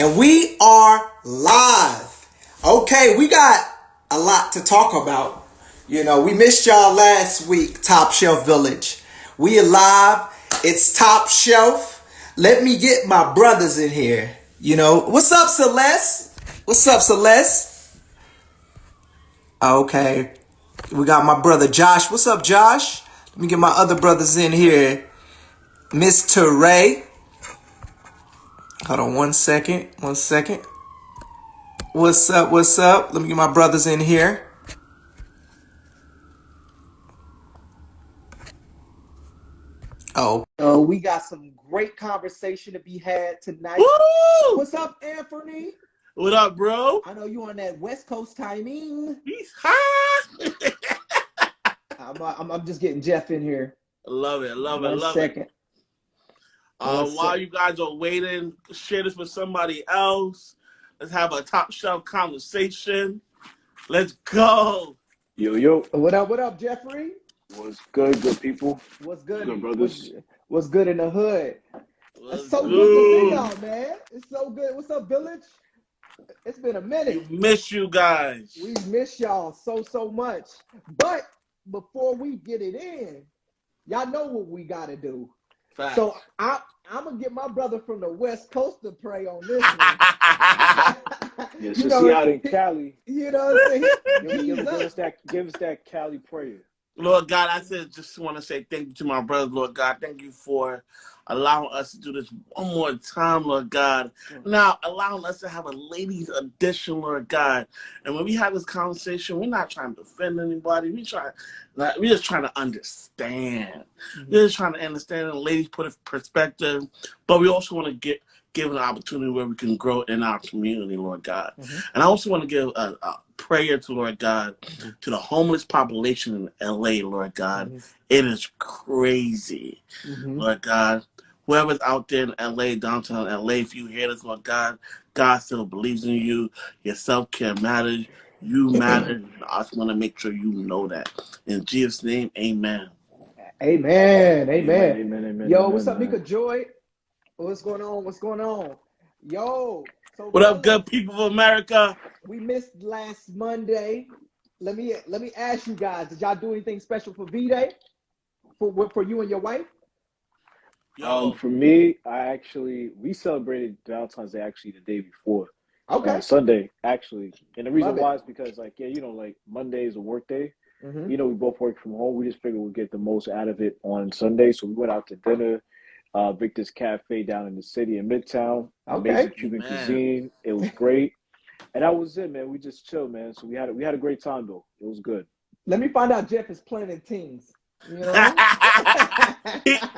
And we are live. Okay, we got a lot to talk about. You know, we missed y'all last week, Top Shelf Village. We are live. It's Top Shelf. Let me get my brothers in here. You know, what's up, Celeste? What's up, Celeste? Okay, we got my brother Josh. What's up, Josh? Let me get my other brothers in here. Miss Tyre. Hold on one second. What's up? Let me get my brothers in here. Oh. We got some great conversation to be had tonight. Woo! What's up, Anthony? What up, bro? I know you on that West Coast timing. He's hot. I'm just getting Jeff in here. I love it. One second. While you guys are waiting, share this with somebody else. Let's have a top shelf conversation. Let's go. Yo. What up, Jeffrey? What's good people? What's good, brothers? What's good in the hood? Let's It's so good to see y'all, man. It's so good. What's up, Village? It's been a minute. We miss you guys. We miss y'all so much. But before we get it in, y'all know what we got to do. Facts. So I'm going to get my brother from the West Coast to pray on this one. Yeah, since he out in Cali. You know what I'm saying? Give us that Cali prayer. Lord God, I just want to say thank you to my brothers, Lord God. Thank you for allowing us to do this one more time, Lord God. Now, allowing us to have a ladies edition, Lord God. And when we have this conversation, we're not trying to offend anybody. We're just trying to understand. We're just trying to understand the ladies' perspective, but we also want to give an opportunity where we can grow in our community, Lord God. And I also want to give a prayer to, Lord God, to the homeless population in LA, Lord God. It is crazy, Lord God. Whoever's out there in LA, downtown LA, if you hear this, Lord God, God still believes in you. Your self-care matters. You matter. I just want to make sure you know that. In Jesus' name, amen. Amen. Yo, what's up, Mika Joy? What's going on? Yo. So what up, good people of America? We missed last Monday. Let me ask you guys, did y'all do anything special for V-Day? For you and your wife? For me, we celebrated Valentine's Day actually the day before. Okay. On Sunday, actually. And the reason why is because Monday is a work day. We both work from home. We just figured we'd get the most out of it on Sunday. So we went out to dinner. Victor's Cafe down in the city in Midtown. Amazing Cuban cuisine. It was great. And that was it, man. We just chilled, man. So we had a great time though. It was good. Let me find out Jeff is planning teams. You know?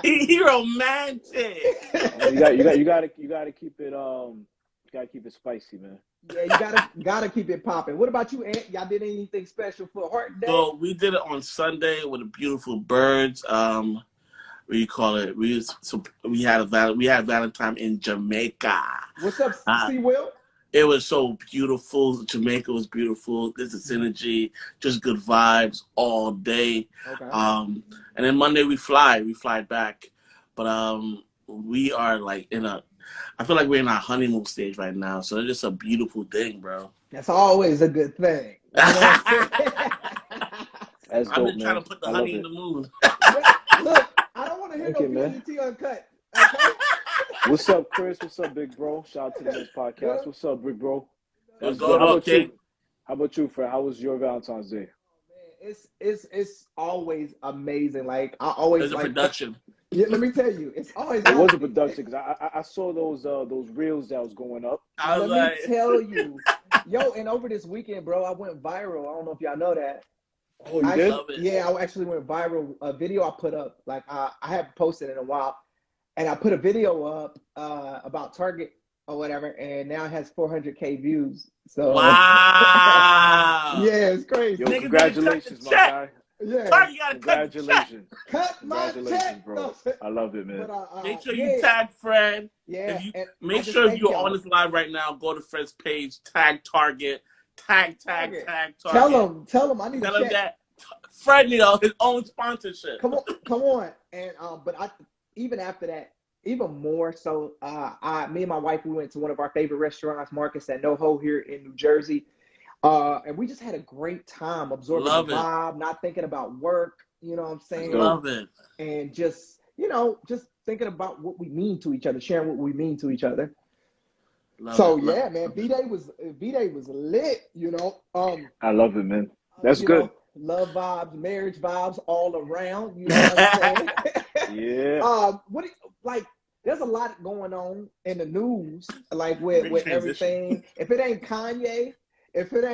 he romantic. You gotta keep it spicy, man. Yeah, you gotta keep it popping. What about you, Ant? Y'all did anything special for Heart Day? So we did it on Sunday with the beautiful Byrds. We had Valentine in Jamaica. What's up, C. Will? It was so beautiful. Jamaica was beautiful. This is synergy, just good vibes all day. Okay. And then Monday we fly back. But we are I feel like we're in our honeymoon stage right now. So it's just a beautiful thing, bro. That's always a good thing. That's I've dope, been trying to put the honey in the moon. Look, I don't want to hear no BET uncut. Okay? What's up, Chris? What's up, big bro? Shout out to the next podcast. What's up, big bro? What's going on, King? How about you, Fred? How was your Valentine's Day? It's always amazing. Like I always There's a production. Yeah, let me tell you, it's always. It was a production because I saw those reels that was going up. Let me tell you, yo, and over this weekend, bro, I went viral. I don't know if y'all know that. Oh, you did? Yeah, I actually went viral. A video I put up, like I haven't posted in a while, and I put a video up about Target or whatever, and now it has 400K views. So wow, yeah, it's crazy. Yo, congratulations, my guy. Yeah, Target, you gotta congratulations. Cut my check, bro. I love it, man. But, make sure you tag Fred. Yeah, make sure if you're on this live right now, go to Fred's page, tag Target, tag Target. Tell him I need tell to him check. that Fred needs his own sponsorship. Come on, and but even after that, even more so, me and my wife, we went to one of our favorite restaurants, Marcus at NoHo here in New Jersey. And we just had a great time absorbing the Love it. vibe, not thinking about work, you know what I'm saying? Love it. And just, just thinking about what we mean to each other, sharing what we mean to each other. Love it. Yeah, man, B-Day was lit, I love it, man. That's good. Love vibes, marriage vibes all around, you know what I'm saying? Yeah. There's a lot going on in the news, like with everything. If it ain't Kanye, if it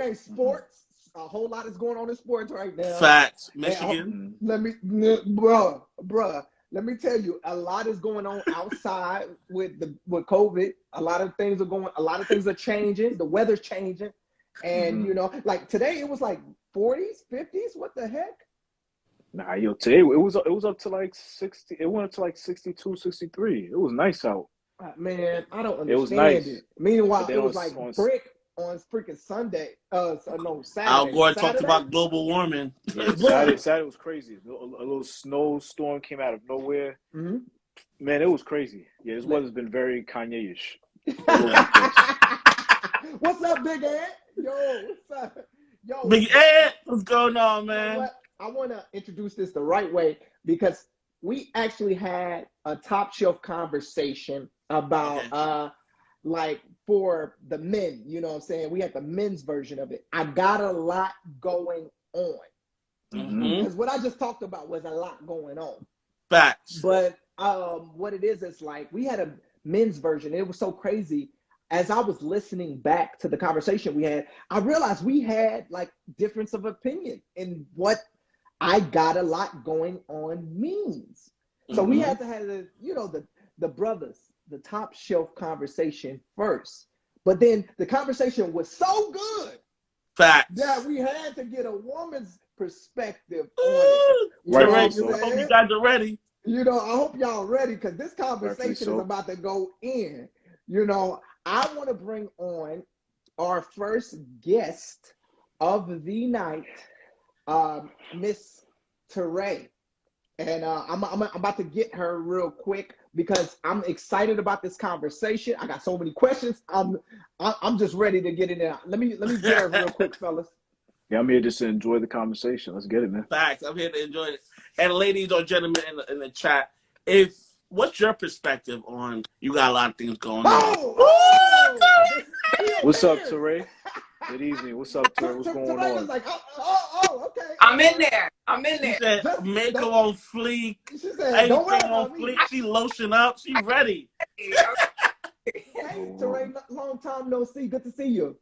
ain't sports, a whole lot is going on in sports right now. Facts. Michigan. Bruh, let me tell you, a lot is going on outside with COVID. A lot of things are changing. The weather's changing. And like today it was like 40s, 50s. What the heck? Nah, today it was up to like 60. It went up to like 62, 63. It was nice out. Man, I don't understand it. Was nice. Meanwhile, it was like brick on freaking Sunday. Saturday. Al Gore talked about global warming. Yeah, Saturday was crazy. A little snowstorm came out of nowhere. Mm-hmm. Man, it was crazy. Yeah, this weather's been very Kanye-ish. What's up, Big Ant? Yo, what's up? Yo, Big Ant, what's going on, man? You know, I want to introduce this the right way because we actually had a top shelf conversation about like for the men, you know what I'm saying? We had the men's version of it. I got a lot going on. Because what I just talked about was a lot going on. Facts. But what it is like we had a men's version. It was so crazy. As I was listening back to the conversation we had, I realized we had like difference of opinion in what I got a lot going on means. So we had to have the brothers, the top shelf conversation first. But then the conversation was so good that we had to get a woman's perspective on it. Right. I hope you guys are ready. I hope y'all ready because this conversation is about to go in. I want to bring on our first guest of the night, Miss Tyre. And I'm about to get her real quick because I'm excited about this conversation. I got so many questions. I'm just ready to get in there. Let me get her real quick, fellas. Yeah, I'm here just to enjoy the conversation. Let's get it, man. Facts. I'm here to enjoy it. And ladies or gentlemen in the chat, what's your perspective on you got a lot of things going on? What's up, Tyre? Good evening. What's up, Tyre? What's going on? Like, okay. I'm in there. She said, makeup on fleek. She said, everything on fleek. She lotion up. She ready. Hey, Tyre, long time no see. Good to see you.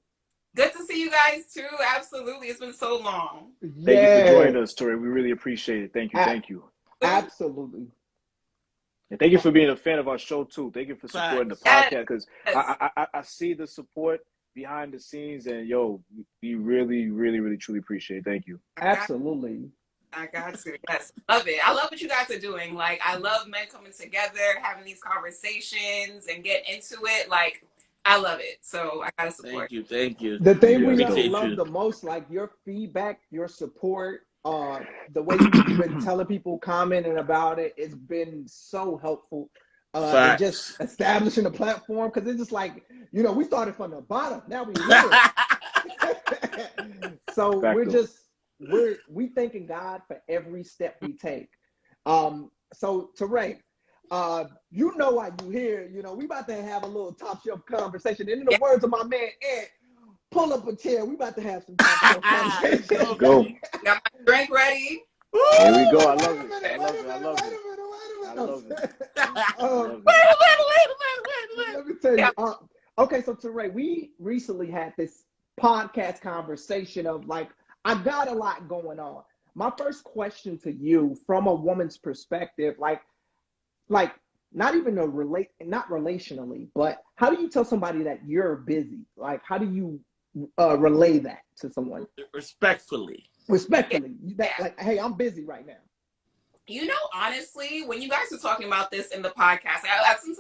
Good to see you guys too. Absolutely. It's been so long. Thank you for joining us, Tyre. We really appreciate it. Thank you. Absolutely. And thank you for being a fan of our show too. Thank you for supporting the podcast because I see the support behind the scenes and we really, really, really, truly appreciate it. Thank you. Absolutely. I got to. Yes. Love it. I love what you guys are doing. Like, I love men coming together, having these conversations and getting into it. Like, I love it. So I gotta support. Thank you. The thing we love the most, like your feedback, your support, the way you've been telling people, commenting about it, it's been so helpful. And just establishing a platform because it's just like, we started from the bottom. Now we here. So we thanking God for every step we take. So Tyre, why you here. We about to have a little top shelf conversation. And in the words of my man Ed, pull up a chair. We about to have some top shelf conversation. Let's go. Got my drink ready. Here we go. I love it. I love it. Let me tell you. Okay, so Tyre, we recently had this podcast conversation of like, I got a lot going on. My first question to you from a woman's perspective, like not even not relationally, but how do you tell somebody that you're busy? Like, how do you relay that to someone? Respectfully. Like, hey, I'm busy right now. Honestly, when you guys were talking about this in the podcast, I listened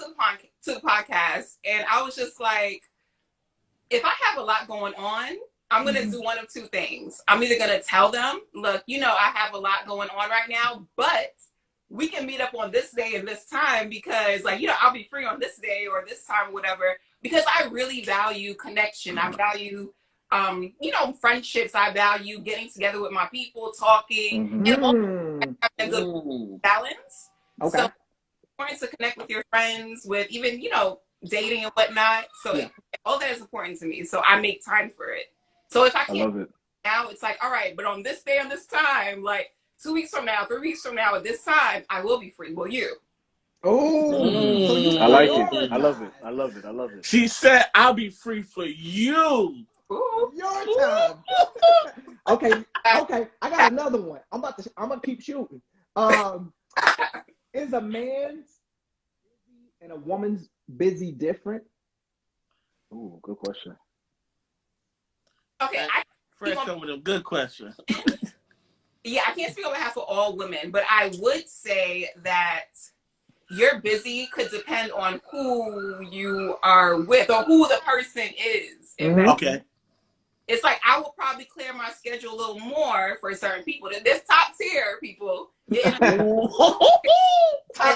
to the podcast, and I was just like, if I have a lot going on, I'm going to do one of two things. I'm either going to tell them, look, I have a lot going on right now, but we can meet up on this day and this time because, like, you know, I'll be free on this day or this time or whatever, because I really value connection. I value, you know, friendships. I value getting together with my people, talking, and also having a good balance. Okay. So important to connect with your friends, with even, you know, dating and whatnot. So all that is important to me. So I make time for it. So if I can't now, it's like, all right, but on this day, on this time, like 2 weeks from now, 3 weeks from now, at this time, I will be free. Will you? Oh, so you I like it. prioritize. I love it. I love it. I love it. She said, "I'll be free for you." Ooh. Your time. Okay. I got another one. I'm gonna keep shooting. Is a man's busy and a woman's busy different? Ooh, good question. Okay, Fresh come with a good question. Yeah, I can't speak on behalf of all women, but I would say that your busy could depend on who you are with or who the person is. Okay. It's like I will probably clear my schedule a little more for certain people. This top tier people. Top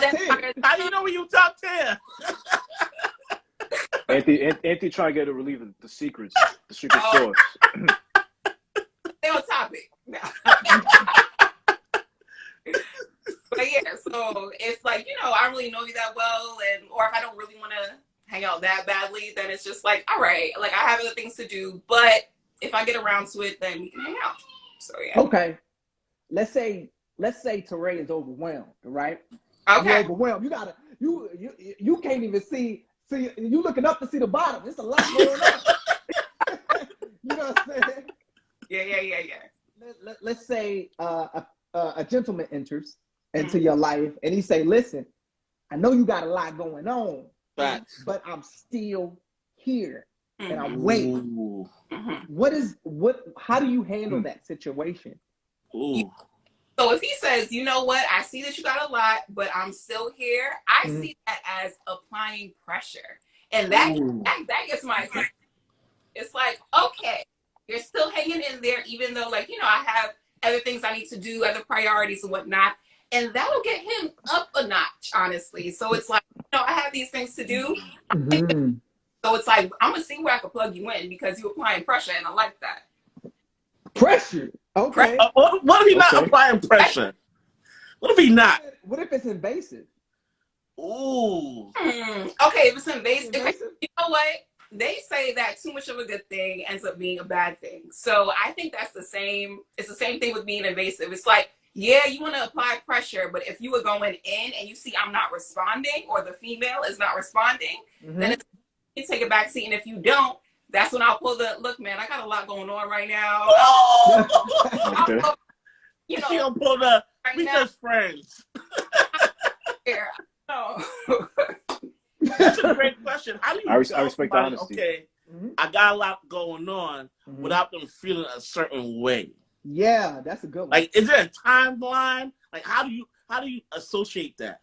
tier. How do you know when you top tier? Anthony trying to get a relief of the secret sauce. Stay on topic. But yeah, so it's like, you know, I don't really know you that well, or if I don't really want to hang out that badly, then it's just like, all right, like I have other things to do, but if I get around to it, then we can hang out. So yeah. Okay. Let's say Tyre is overwhelmed, right? Okay. You're overwhelmed. You can't even see you looking up to see the bottom. There's a lot going on. You know what I'm saying? Yeah. Let's say a gentleman enters into your life and he say, listen, I know you got a lot going on, but I'm still here and I'm waiting. How do you handle that situation? Ooh. So if he says, you know what, I see that you got a lot, but I'm still here, I see that as applying pressure. And that gets my attention. It's like, okay, you're still hanging in there, even though, like, you know, I have other things I need to do, other priorities and whatnot. And that'll get him up a notch, honestly. So it's like, you know, I have these things to do. So it's like, I'm going to see where I can plug you in because you're applying pressure, and I like that. Pressure? Okay. What if he's not applying pressure? What if he's not? What if it's invasive? Ooh. Okay, if it's invasive, you know what? They say that too much of a good thing ends up being a bad thing. So I think that's the same. It's the same thing with being invasive. It's like, yeah, you want to apply pressure, but if you were going in and you see I'm not responding or the female is not responding, then it's, you take a back seat. And if you don't, that's when I'll pull the, look, man, I got a lot going on right now. You know, she'll pull the, right we now, just friends. No. That's a great question. How do you I respect somebody, the honesty. okay, I got a lot going on without them feeling a certain way? Yeah, that's a good one. Like, is there a timeline? Like, how do you associate that?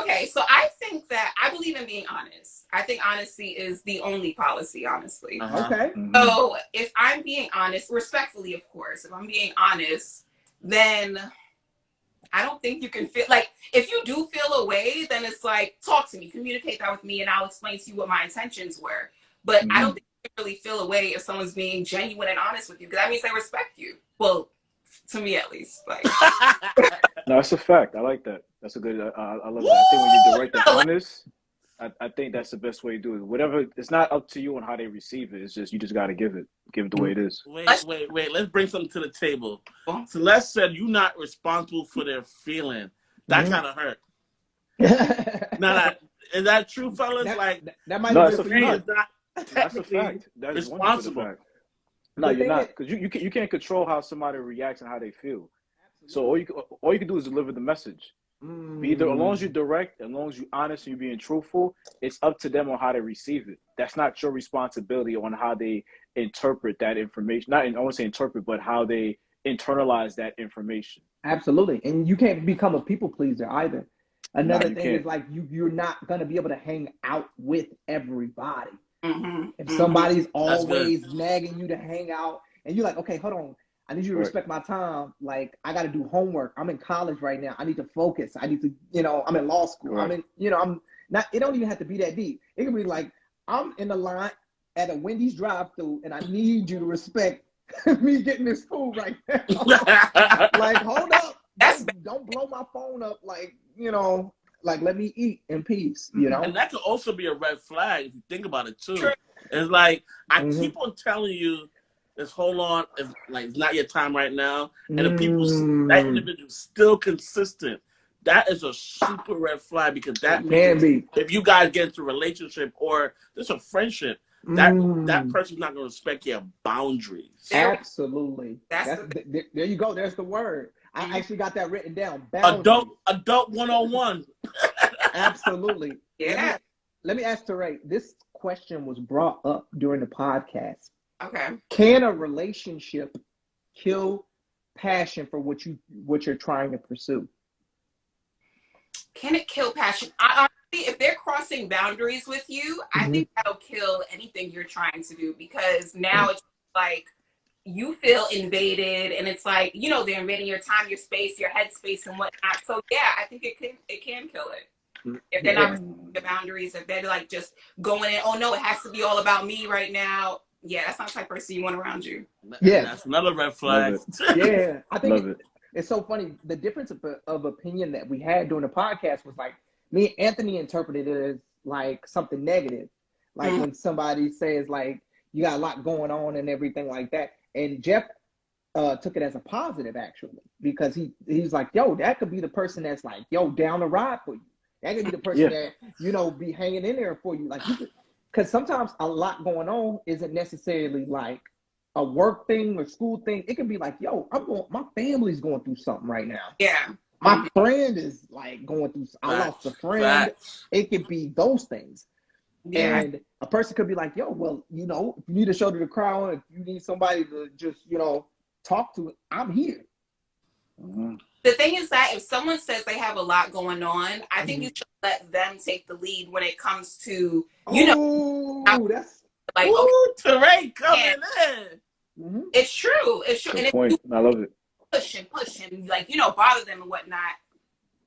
Okay, so I think that I believe in being honest. I think honesty is the only policy, honestly. Okay. So if I'm being honest, respectfully, of course, if I'm being honest, then I don't think you can feel like, if you do feel a way, then it's like, talk to me, communicate that with me, and I'll explain to you what my intentions were. But I don't think you can really feel a way if someone's being genuine and honest with you, because that means they respect you. Well, to me at least. Like, no, that's a fact. I like that. That's a good. I love that. I think when you're direct and honest, I think that's the best way to do it. Whatever, it's not up to you on how they receive it. It's just you just got to give it the way it is. Wait. Let's bring something to the table. Celeste said you're not responsible for their feeling. That kind of hurt. Now, is that true, fellas? That might no, be that's a fact. That's a fact. That's responsible. Fact. No, you're not, because you can't control how somebody reacts and how they feel. So all you can do is deliver the message. Either as long as you're direct, as long as you're honest and you're being truthful, it's up to them on how they receive it. That's not your responsibility on how they interpret that information. I won't say interpret, but how they internalize that information. Absolutely. And you can't become a people pleaser either. Another thing is like you're not going to be able to hang out with everybody. If somebody's always nagging you to hang out and you're like, okay, hold on, I need you to respect my time. Like, I got to do homework. I'm in college right now. I need to focus. I need to, I'm in law school. I'm in, I'm not, it don't even have to be that deep. It can be like, I'm in the line at a Wendy's drive-thru and I need you to respect me getting this food right now. Like, hold up. Don't blow my phone up. Like, like, let me eat in peace, And that could also be a red flag if you think about it too. Sure. It's like, I keep on telling you, just hold on, it's not your time right now. And if that individual's still consistent, that is a super red flag, because that means if you guys get into a relationship or just a friendship, that person's not going to respect your boundaries. Absolutely. There you go. There's the word. I actually got that written down. Boundaries. Adult 101. Absolutely. Yeah. Let me ask Tyre. This question was brought up during the podcast. Okay. Can a relationship kill passion for what you're trying to pursue? Can it kill passion? Honestly, if they're crossing boundaries with you, I think that'll kill anything you're trying to do, because now it's like you feel invaded, and it's like, they're invading your time, your space, your headspace, and whatnot. So yeah, I think it can kill it. If they're not respecting the boundaries, if they're like just going in, oh no, it has to be all about me right now. Yeah, that's not the type of person you want around you. Yeah, that's another red flag. Yeah, I think it's so funny. The difference of opinion that we had during the podcast was like, me and Anthony interpreted it as like something negative, like when somebody says like you got a lot going on and everything like that, and Jeff took it as a positive actually, because he's like, yo, that could be the person that's like, yo, down the ride for you. That could be the person that be hanging in there for you, like you could. Because sometimes a lot going on isn't necessarily like a work thing or school thing. It can be like, yo, my family's going through something right now. Yeah. My friend is like going through, I lost a friend. It could be those things. Yeah. And a person could be like, yo, well, if you need a shoulder to cry on, if you need somebody to just, talk to, I'm here. The thing is that if someone says they have a lot going on, I think you should let them take the lead when it comes to, that's like, Tyre coming in. It's true. It's true. Good and point. I love it. Push him, like, bother them and whatnot.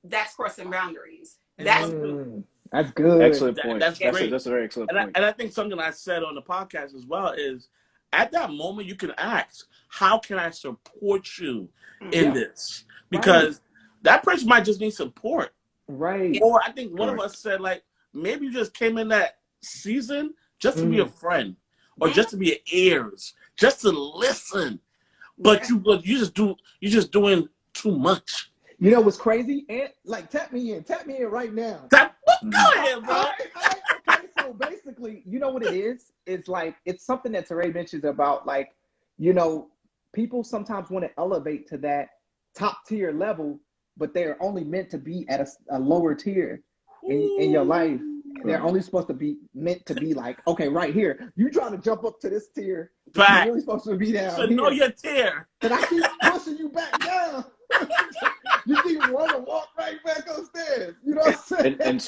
That's crossing boundaries. That's good. Excellent point. That's great. That's a very excellent point. And I think something I said on the podcast as well is, at that moment, you can ask, how can I support you in this? Because that person might just need support. Right. Or I think one of us said, like, maybe you just came in that season just to be a friend, or just to be ears, just to listen. But you're just doing too much. You know what's crazy? And like, tap me in right now. Go ahead, bro. Okay, so basically, you know what it is? It's like, it's something that Tyre mentions about, like, people sometimes want to elevate to that top tier level, but they're only meant to be at a lower tier in your life. They're only supposed to be meant to be like, okay, right here. You trying to jump up to this tier. You're really supposed to be down here. Know your tier. And I keep pushing you back down. You keep wanting to walk right back upstairs. You know what I'm saying? And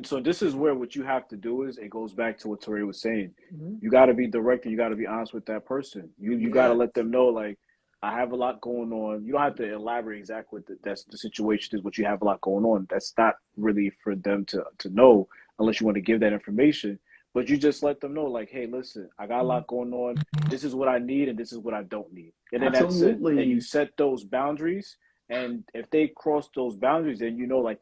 so this is where what you have to do is, it goes back to what Tyre was saying. You got to be direct, and you got to be honest with that person. You got to let them know, like, I have a lot going on. You don't have to elaborate exactly what that's the situation is, but you have a lot going on. That's not really for them to know, unless you want to give that information. But you just let them know, like, hey, listen, I got a lot going on. This is what I need, and this is what I don't need. And then that's it. And you set those boundaries. And if they cross those boundaries, then like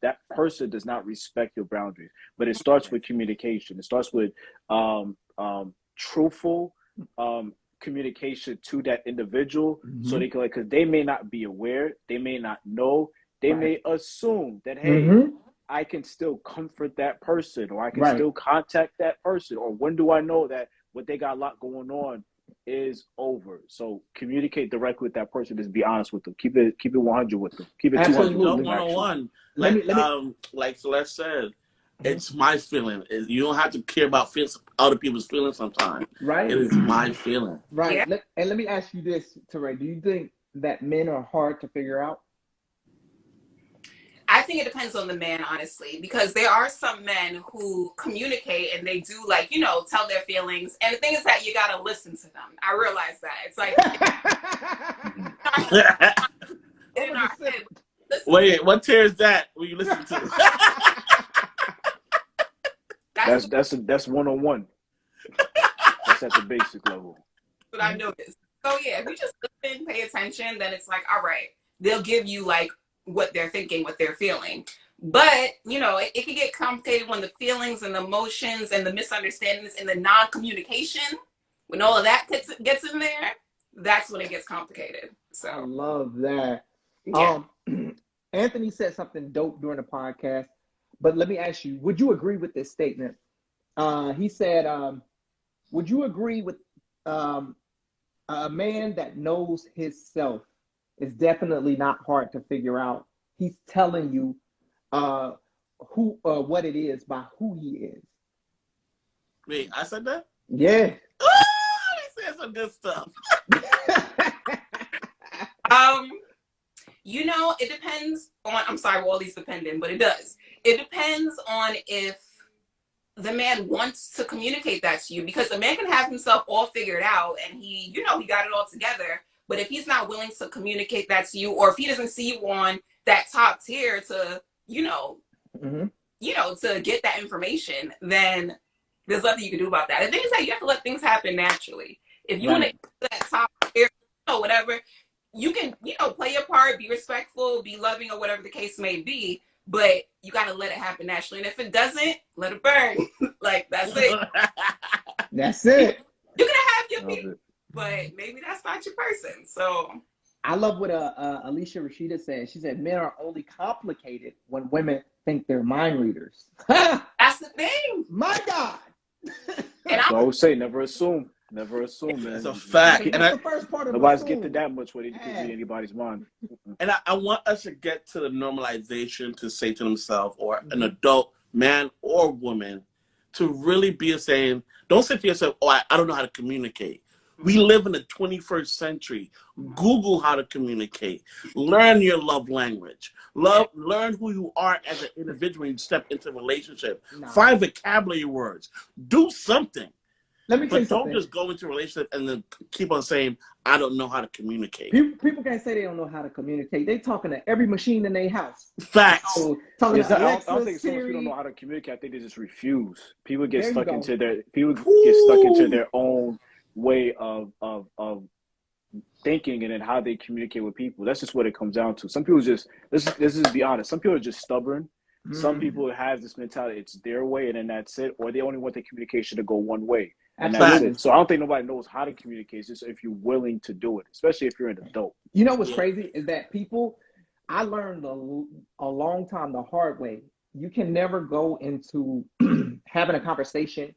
that person does not respect your boundaries. But it starts with communication. It starts with truthful communication to that individual, so they can, like, because they may not be aware, they may not know, they may assume that, hey, I can still comfort that person, or I can still contact that person, or when do I know that what they got a lot going on is over? So communicate directly with that person. Just be honest with them. Keep it 100 with them. Keep it 200 with them. 101. Like Celeste said, it's my feeling. You don't have to care about other people's feelings sometimes. Right. It is my feeling. Right. Yeah. And let me ask you this, Tyre. Do you think that men are hard to figure out? I think it depends on the man, honestly, because there are some men who communicate and they do, like, you know, tell their feelings. And the thing is that you got to listen to them. I realize that. It's like, in our head, wait, what tier is that when you listen to? That's one-on-one. That's at the basic level. What I noticed. So yeah, if you just listen, pay attention, then it's like, all right, they'll give you like what they're thinking, what they're feeling. But you know, it can get complicated when the feelings and the emotions and the misunderstandings and the non-communication, when all of that gets in there, that's when it gets complicated. So I love that. yeah. Anthony said something dope during the podcast, but let me ask you, would you agree with this statement? He said, would you agree with a man that knows himself is definitely not hard to figure out? He's telling you what it is by who he is. Wait, I said that? Yeah. Oh, he said some good stuff. You know, it depends on, I'm sorry, all these dependent, but it does. It depends on if the man wants to communicate that to you, because the man can have himself all figured out and he, you know, he got it all together. But if he's not willing to communicate that to you, or if he doesn't see you on that top tier to, you know, to get that information, then there's nothing you can do about that. The thing is that you have to let things happen naturally. If you want to get to that top tier, you know, whatever, you can, you know, play your part, be respectful, be loving, or whatever the case may be. But you got to let it happen naturally. And if it doesn't, let it burn. Like, that's it. That's it. You're going to have your people, but maybe that's not your person. So I love what Alicia Rashida said. She said, men are only complicated when women think they're mind readers. that's the thing. My God. And I always say, never assume. Never assume, man. It's a fact. And the first part of nobody's getting that much where you can read anybody's mind. And I want us to get to the normalization to say to themselves, or an adult man or woman, to really be saying, don't say to yourself, oh, I don't know how to communicate. We live in the 21st century. Google how to communicate. Learn your love language. Learn who you are as an individual when you step into a relationship. Find vocabulary words. Do something. Let me tell you something. Don't just go into a relationship and then keep on saying, I don't know how to communicate. People can't say they don't know how to communicate. They talking to every machine in their house. Facts. So, talking to Alexa, I don't think Siri. some people don't know how to communicate. I think they just refuse. People get There stuck you go. into their own way of thinking, and then how they communicate with people. That's just what it comes down to. Some people just, let's just be honest, some people are just stubborn. Some people have this mentality, it's their way and then that's it, or they only want the communication to go one way and that's it. So I don't think nobody knows how to communicate. It's just if you're willing to do it, especially if you're an adult. You know what's crazy is that I learned a long time the hard way. You can never go into having a conversation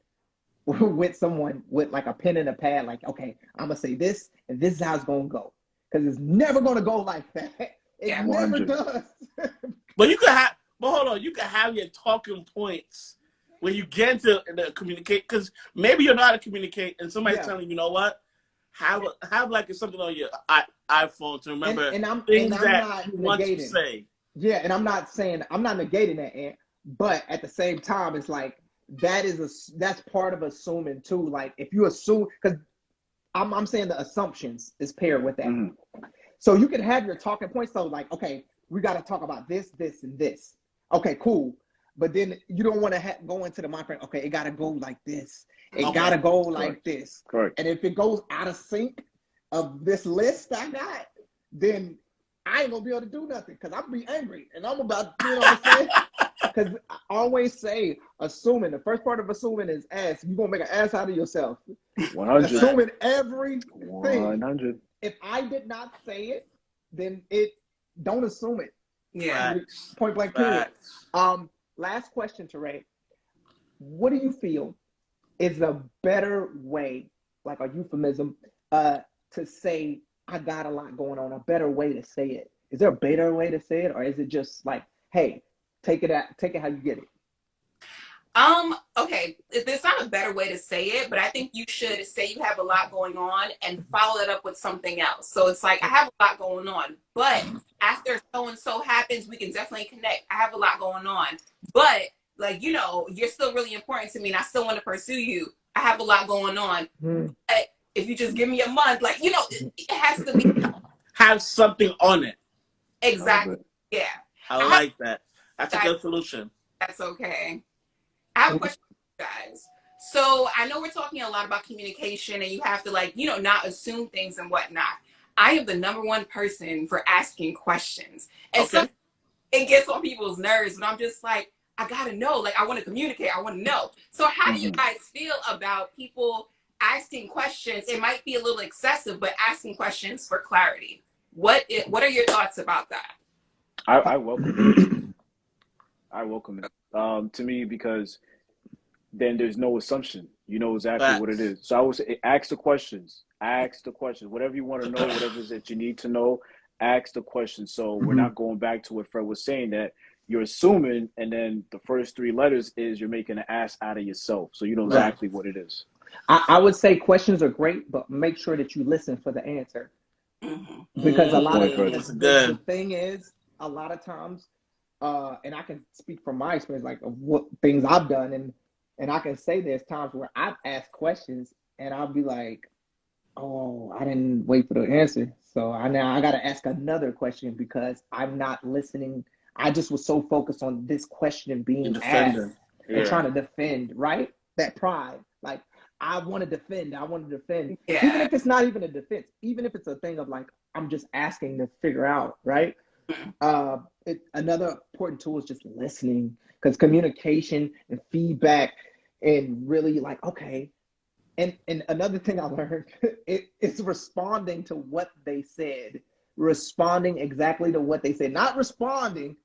with someone with like a pen and a pad, like, okay, I'm gonna say this and this is how it's gonna go, because it's never gonna go like that. It never does. But hold on, you can have your talking points when you get into the communicate, because maybe you're not how to communicate and somebody's telling you, you know what, have like something on your iPhone to remember things that you want to say. Yeah, and I'm not negating that, Ant, but at the same time, it's like that's part of assuming too. Like if you assume, because I'm saying the assumptions is paired with that. So you can have your talking points. So like, okay, we got to talk about this, this, and this. Okay, cool. But then you don't want to go into the mind frame. Okay, it got to go like this. It got to go like this. Correct. And if it goes out of sync of this list I got, then I ain't gonna be able to do nothing, because I'm gonna be angry and I'm about, you know what I'm saying? Because I always say, assuming, the first part of assuming is ass. You're gonna make an ass out of yourself. 100. Assuming everything. 100. If I did not say it, then don't assume it. Yeah. Point blank period. Last question, Teray. What do you feel is a better way, like a euphemism, to say I got a lot going on? A better way to say it. Is there a better way to say it, or is it just like, hey, take it how you get it? Okay, there's not a better way to say it, but I think you should say you have a lot going on and follow it up with something else. So it's like, I have a lot going on, but after so and so happens, we can definitely connect. I have a lot going on, but like, you know, you're still really important to me, and I still want to pursue you. I have a lot going on, but if you just give me a month, like, you know, it has to be Have something on it. exactly. Yeah, I like that. That's a guys, good solution. that's okay. I have a question for you guys. So I know we're talking a lot about communication, and you have to, like, you know, not assume things and whatnot. I am the number one person for asking questions, and so Okay. it gets on people's nerves, but I'm just like, I gotta know. Like, I want to communicate. I want to know. So how do you guys feel about people asking questions? It might be a little excessive, but asking questions for clarity. What are your thoughts about that? I welcome it. I welcome it. To me, because then there's no assumption. You know exactly what it Facts. is. So I would say, ask the questions. Ask the questions. Whatever you want to know, whatever it is that you need to know, ask the questions. So we're not going back to what Fred was saying, that you're assuming, and then the first three letters is you're making an ass out of yourself. So you know exactly what it is. I would say questions are great, but make sure that you listen for the answer. Because a lot of That's good. the thing is, a lot of times, and I can speak from my experience, like of what things I've done, and I can say there's times where I've asked questions and I'll be like, oh, I didn't wait for the answer. So now I got to ask another question because I'm not listening. I just was so focused on this question being asked and trying to defend, right? That pride. Like, I want to defend. I want to defend. Yeah. Even if it's not even a defense, even if it's a thing of like, I'm just asking to figure out, right? Another important tool is just listening, because communication and feedback and really like, okay. And another thing I learned is responding to what they said, responding exactly to what they said, not responding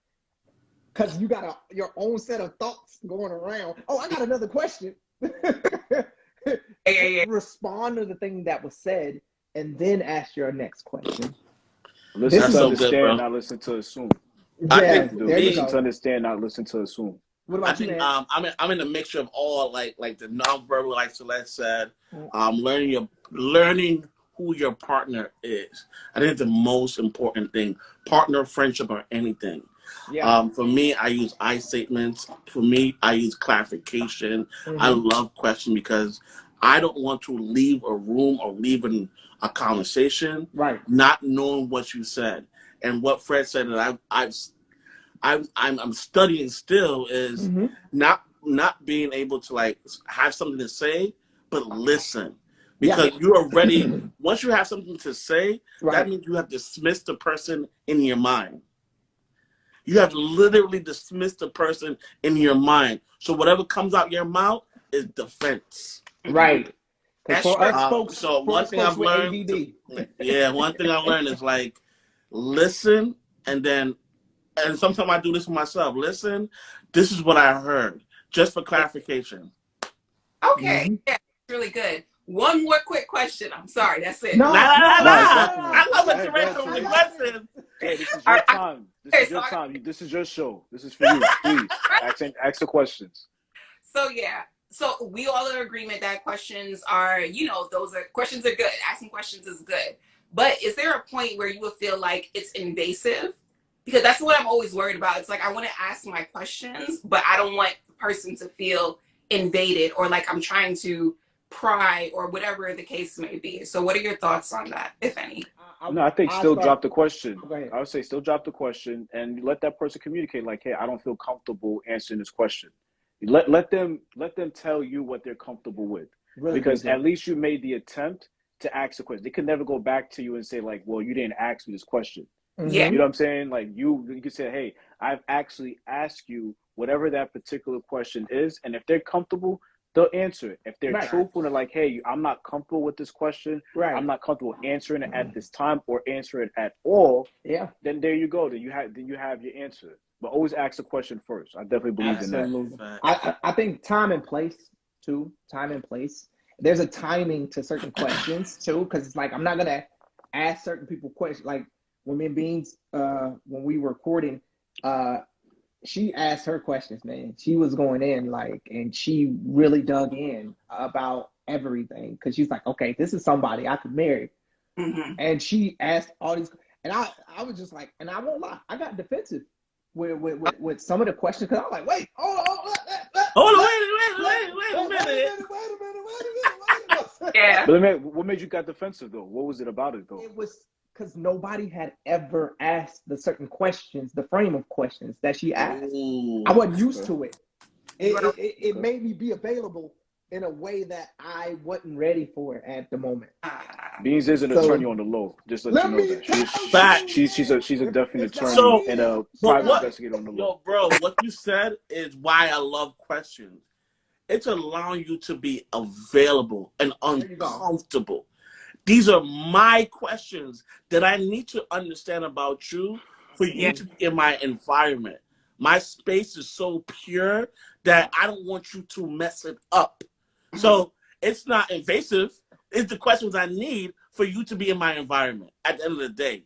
because you got your own set of thoughts going around. Oh, I got another question. Respond to the thing that was said and then ask your next question. Listen to understand, not listen to assume. Yeah, there you listen go. to understand, not listen to assume. What about you, man? I'm in a mixture of all, like the nonverbal, like Celeste said. Learning who your partner is. I think it's the most important thing. Partner, friendship, or anything. Yeah. For me, I use I statements. For me, I use clarification. I love questions because I don't want to leave a room or leave a conversation not knowing what you said. And what Fred said that I'm studying still is not being able to like have something to say, but listen. Because you already, once you have something to say, that means you have dismissed the person in your mind. You have literally dismissed the person in your mind. So whatever comes out your mouth is defense. Right. That's for true. us folks, so one thing I've learned, one thing I learned is like listen, and sometimes I do this for myself. Listen, this is what I heard, just for clarification. Okay, yeah, really good. One more quick question. I'm sorry, that's it. No. I love when you read some questions. Hey, this is your time. This is your time. This is your show. This is for you. Please ask the questions. So yeah. So we all are in agreement that questions are, questions are good. Asking questions is good. But is there a point where you would feel like it's invasive? Because that's what I'm always worried about. It's like I want to ask my questions, but I don't want the person to feel invaded or like I'm trying to pry or whatever the case may be. So what are your thoughts on that, if any? No, I think still drop the question. I would say still drop the question and let that person communicate like, hey, I don't feel comfortable answering this question. Let them tell you what they're comfortable with. Really, because at least you made the attempt to ask the question. They could never go back to you and say like, well, you didn't ask me this question. Yeah. You know what I'm saying? Like you could say, hey, I've actually asked you whatever that particular question is, and if they're comfortable, they'll answer it. If they're truthful and like, hey, I'm not comfortable with this question, I'm not comfortable answering it at this time or answer it at all, then there you go. Then you have your answer. But always ask the question first. I definitely believe in that. I think time and place too. Time and place. There's a timing to certain questions too, because it's like I'm not gonna ask certain people questions. Like when me and Beans, when we were recording, she asked her questions, man. She was going in and she really dug in about everything because she's like, okay, this is somebody I could marry, and she asked all these. And I was just like, and I won't lie, I got defensive with some of the questions because I was like, wait, hold on, wait a minute. Yeah. But what made you got defensive though? What was it about it though? It was because nobody had ever asked the certain questions, the frame of questions that she asked. Ooh. I wasn't used to it. It made me be available in a way that I wasn't ready for at the moment. Beans isn't an attorney on the low. Just let you know that she's a definite attorney and a private investigator on the low. Yo, bro, what you said is why I love questions. It's allowing you to be available and uncomfortable. These are my questions that I need to understand about you for you to be in my environment. My space is so pure that I don't want you to mess it up. So it's not invasive. It's the questions I need for you to be in my environment at the end of the day.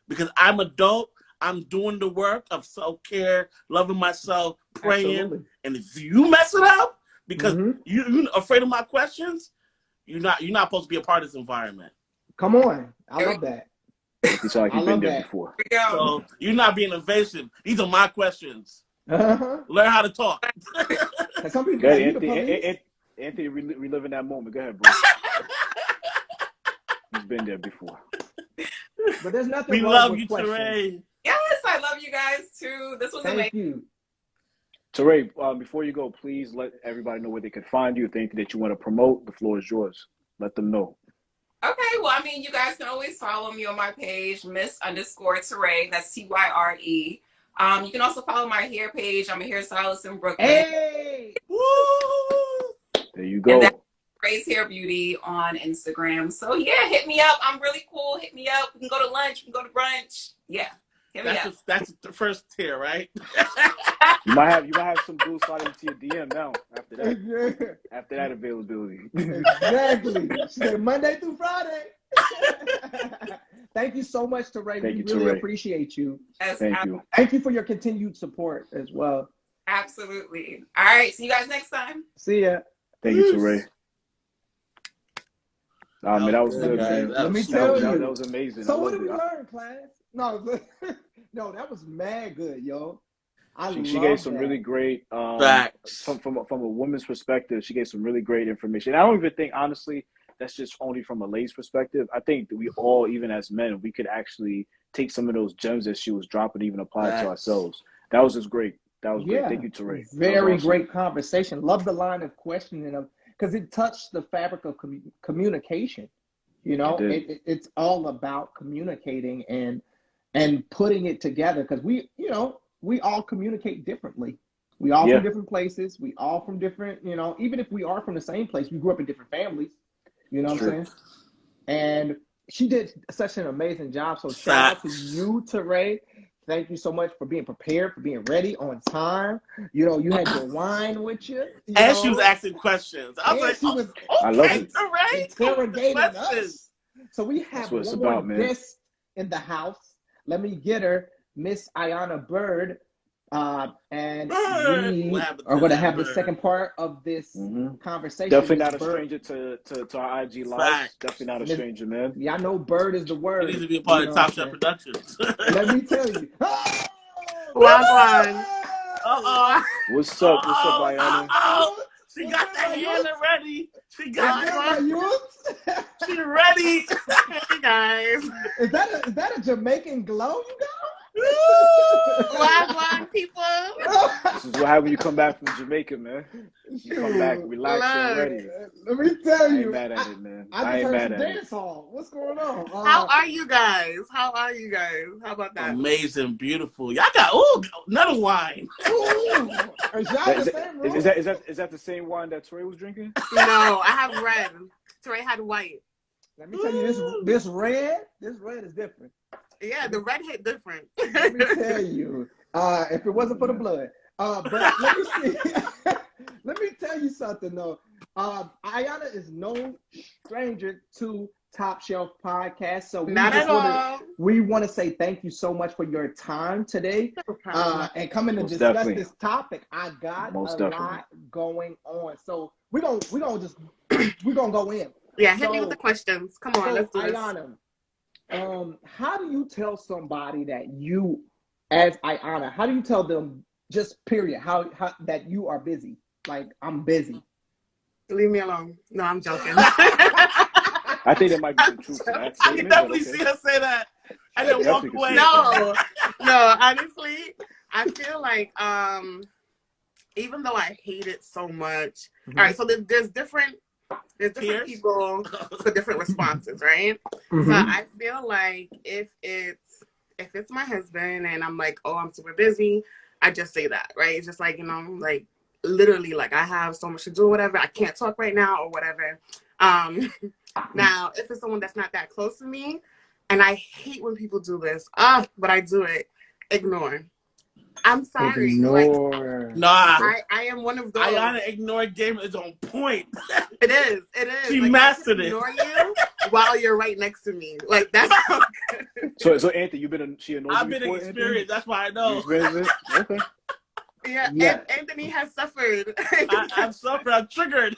Because I'm adult, I'm doing the work of self-care, loving myself, praying. Absolutely. And if you mess it up because you're afraid of my questions, you're not supposed to be a part of this environment. Come on. I love that. It's like you've been there before. So you're not being invasive. These are my questions. Learn how to talk. Some people Anthony reliving that moment. Go ahead, bro. He's been there before. But there's nothing we wrong love with you, questions. Teray. Yes, I love you guys too. This was amazing. Thank you. Teray, before you go, please let everybody know where they can find you. If anything that you want to promote, the floor is yours. Let them know. Okay, well, I mean, you guys can always follow me on my page, Miss_Tyre. That's Tyre. You can also follow my hair page. I'm a hairstylist in Brooklyn. Hey! Woo! There you go. And that's Grace Hair Beauty on Instagram. So yeah, hit me up. I'm really cool. Hit me up. We can go to lunch. We can go to brunch. Yeah. That's the first tier, right? You might have some dudes slide into your DM now after that. After that availability. Exactly. She said Monday through Friday. Thank you so much, Teray. We really appreciate you. Thank you. Thank you for your continued support as well. Absolutely. All right. See you guys next time. See ya. Thank you, Teray. Man, that was good, man. Let me tell you. That was amazing. So what did we learn, class? No, that was mad good, yo. She gave some really great from a woman's perspective. She gave some really great information. I don't even think, honestly, that's just only from a lady's perspective. I think that we all, even as men, we could actually take some of those gems that she was dropping, even apply it to ourselves. That was just great. That was great. Thank you, Teray. Very great conversation. Love the line of questioning of because it touched the fabric of communication. You know, it's all about communicating and putting it together because we all communicate differently. We all from different places. We all from different, even if we are from the same place, we grew up in different families. You know what I'm saying? And she did such an amazing job. So shout out to you, Teray. Thank you so much for being prepared, for being ready on time. You know, you had your wine with you. And she was asking questions. I was like, I love it. Teray, interrogating us. So we have one more guest in the house. Let me get her, Miss Iana Byrd. And we are going to have the second part of this conversation. Definitely not a stranger to our IG live. Definitely not a stranger, man. Yeah, I know Byrd is the word. It needs to be a part of Top Chef Productions. Let me tell you. What's up? What's up, Iana? She got the hand ready. She got it. She ready. Hey guys. Is that a Jamaican glow you got? Wagwan people. This is what happens when you come back from Jamaica, man. You come back relaxed and ready. Let me tell you. I ain't mad at it, man. I ain't mad at it. Dance hall. What's going on? How are you guys? How about that? Amazing, beautiful. Y'all got another wine. Is that the same wine that Teray was drinking? No, I have red. Teray had white. Let me tell you, this red is different. Yeah, the red hit different. Let me tell you, if it wasn't for the blood. But let me see. Let me tell you something though. Iana is no stranger to Top Shelf Podcast, so we want to say thank you so much for your time today and coming to discuss this topic. I got lot going on, so we're gonna go in. Yeah, hit me with the questions. Come on, let's do this. Iana, How do you tell somebody that you, as Iana, how do you tell them just period, how that you are busy? Like, I'm busy. Leave me alone. No, I'm joking. I think there might be some truth to that I can statement, but definitely okay. see her say that and then walk Definitely can see away. it. No, honestly, I feel like even though I hate it so much, all right, so there's different Tears? people for different responses, right? Mhm. So I feel like if it's my husband and I'm like, oh, I'm super busy, I just say that, right? It's just like, like literally like I have so much to do or whatever, I can't talk right now or whatever. Now if it's someone that's not that close to me, and I hate when people do this, but I do it, ignore. I'm sorry. Ignore. Nah. Like I am one of those. Iana ignore game is on point. It is. She like, mastered I can it. ignore you while you're right next to me. Like that's So Anthony, she annoyed I've you been before, experienced. Anthony? That's why I You know. experienced it? Okay. yeah. Anthony has suffered. I've suffered. I'm triggered.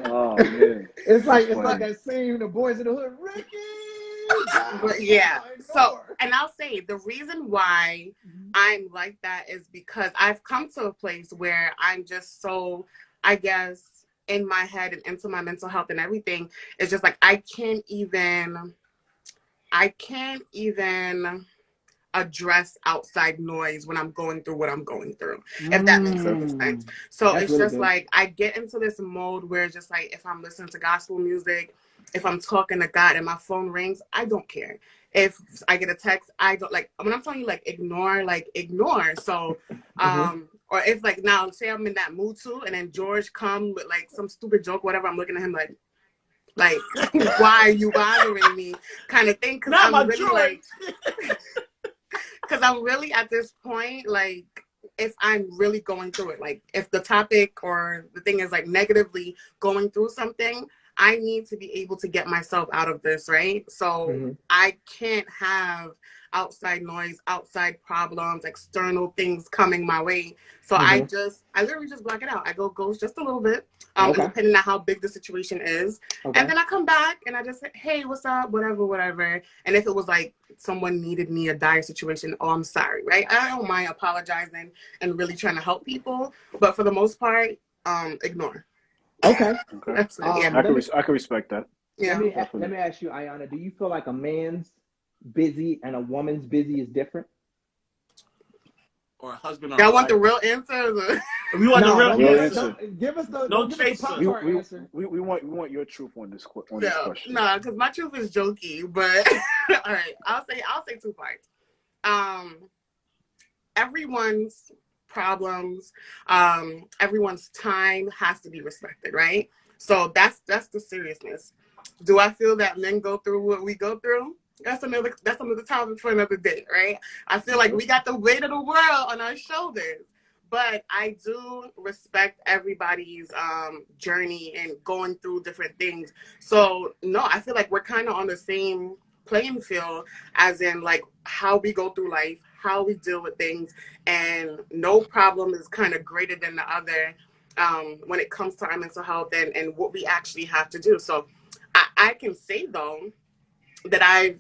Oh man. It's like funny. that scene, the Boys in the Hood, Ricky. But yeah. So, and I'll say the reason why I'm like that is because I've come to a place where I'm just so, I guess, in my head and into my mental health and everything. It's just like I can't even address outside noise when I'm going through what I'm going through, if that makes any sense. So That's it's really just good. like I get into this mode where just like if I'm listening to gospel music, if I'm talking to God and my phone rings, I don't care. If I get a text, I don't like when I'm telling you like ignore. So or if like now say I'm in that mood too and then George come with like some stupid joke, whatever, I'm looking at him like why are you bothering me kind of thing, because I'm really like because I'm really at this point, like, if I'm really going through it, like, if the topic or the thing is, like, negatively going through something, I need to be able to get myself out of this, right? So I can't have outside noise, outside problems, external things coming my way. So I literally just block it out. I go ghost just a little bit, depending on how big the situation is. And then I come back and I just say, hey, what's up? Whatever. And if it was like someone needed me, a dire situation, oh, I'm sorry, right? I don't mind apologizing and really trying to help people. But for the most part, ignore. Okay. That's it. Yeah. I can respect that. Yeah. Let me ask you, Iana, do you feel like a man's busy and a woman's busy is different? Or a husband or Y'all a want the wife. real answer? We want the real answer. Give us the No don't give us the chaser. Pop-Tart answer. We want your truth on this question. No, because my truth is jokey, but all right, I'll say 2 parts. Everyone's problems, everyone's time has to be respected, right? So that's the seriousness. Do I feel that men go through what we go through? That's another topic for another day, right? I feel like we got the weight of the world on our shoulders. But I do respect everybody's journey and going through different things. So no, I feel like we're kind of on the same playing field, as in like how we go through life, how we deal with things, and no problem is kind of greater than the other when it comes to our mental health and what we actually have to do. So I can say though that I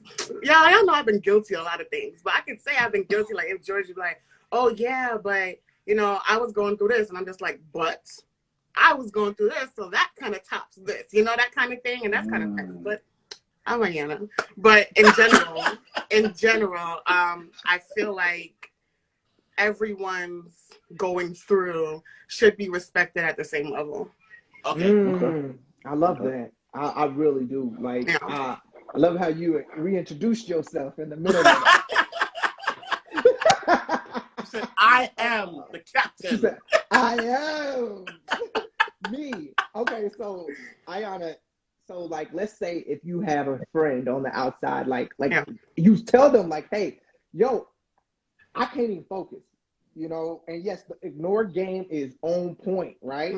know I've been guilty of a lot of things, but I can say I've been guilty. Like if George is like, oh yeah, but I was going through this, and I'm just like, but I was going through this, so that kind of tops this, that kind of thing, and that's kind of petty. But I'm Iana. But in general, I feel like everyone's going through should be respected at the same level. Okay. I love that. I really do. Like, I love how you reintroduced yourself in the middle of that. She said, I am the captain. She said, I am me. Okay, so Iana, so like let's say if you have a friend on the outside, like you tell them like, hey, yo, I can't even focus, and yes, the ignore game is on point, right?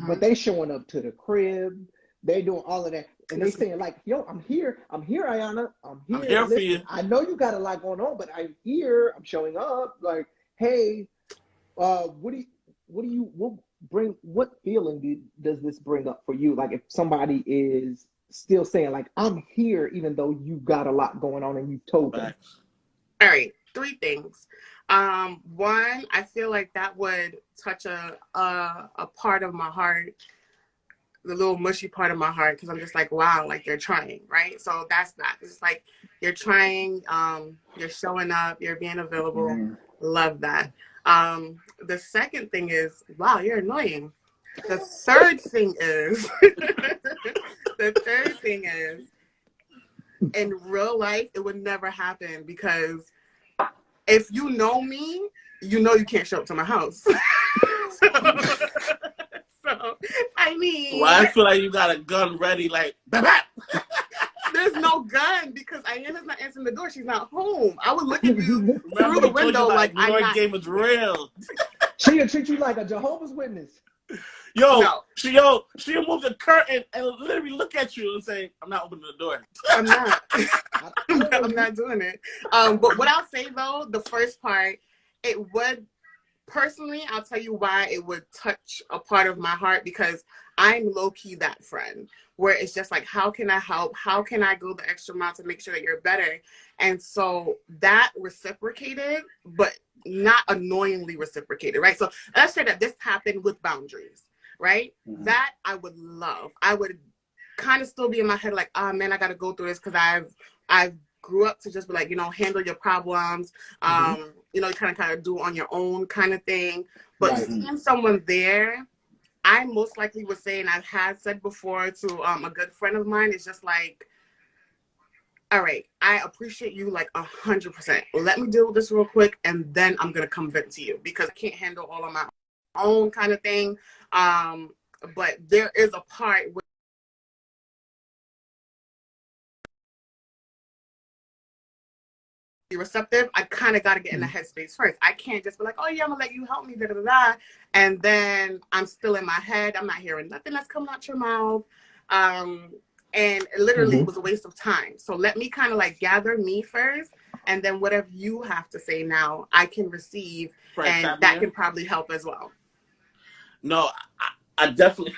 But they showing up to the crib, they doing all of that, and they saying like, yo, I'm here, Iana, I'm here. I'm here for you. I know you got a lot going on, but I'm here, I'm showing up. Like, hey, what feeling does this bring up for you? Like if somebody is still saying like, I'm here, even though you've got a lot going on and you've told them? All right, 3 things. One, I feel like that would touch a part of my heart, the little mushy part of my heart, because I'm just like, wow, like you're trying, right? So that's that. It's like you're trying, you're showing up, you're being available. Love that. The second thing is, wow, you're annoying. The third thing is, in real life, it would never happen, because if you know me, you know you can't show up to my house. so, I mean... Well, I feel like you got a gun ready, like, bap. There's no gun, because Iana's not answering the door. She's not home. I would look at you through the window like I'm not... game is real. She'll treat you like a Jehovah's Witness. She'll move the curtain and literally look at you and say, I'm not opening the door. I'm not. I'm not doing it. But what I'll say, though, the first part, it would... Personally, I'll tell you why it would touch a part of my heart, because I'm low-key that friend where it's just like, how can I help? How can I go the extra mile to make sure that you're better? And so that reciprocated, but not annoyingly reciprocated, right? So let's say that this happened with boundaries, right? Mm-hmm. That I would love. I would kind of still be in my head like, oh man, I got to go through this, because I've grew up to just be like, handle your problems. You kind of do on your own kind of thing. But seeing someone there, I most likely would say, and I've had said before to a good friend of mine, it's just like, all right, I appreciate you like 100%. Let me deal with this real quick, and then I'm going to come vent to you, because I can't handle all of my own kind of thing. But there is a part where receptive, I kind of got to get in the headspace first. I can't just be like, oh yeah, I'm gonna let you help me, da da da, and then I'm still in my head. I'm not hearing nothing that's coming out your mouth, and it literally was a waste of time. So let me kind of like gather me first, and then whatever you have to say now, I can receive, and that can probably help as well. No, I definitely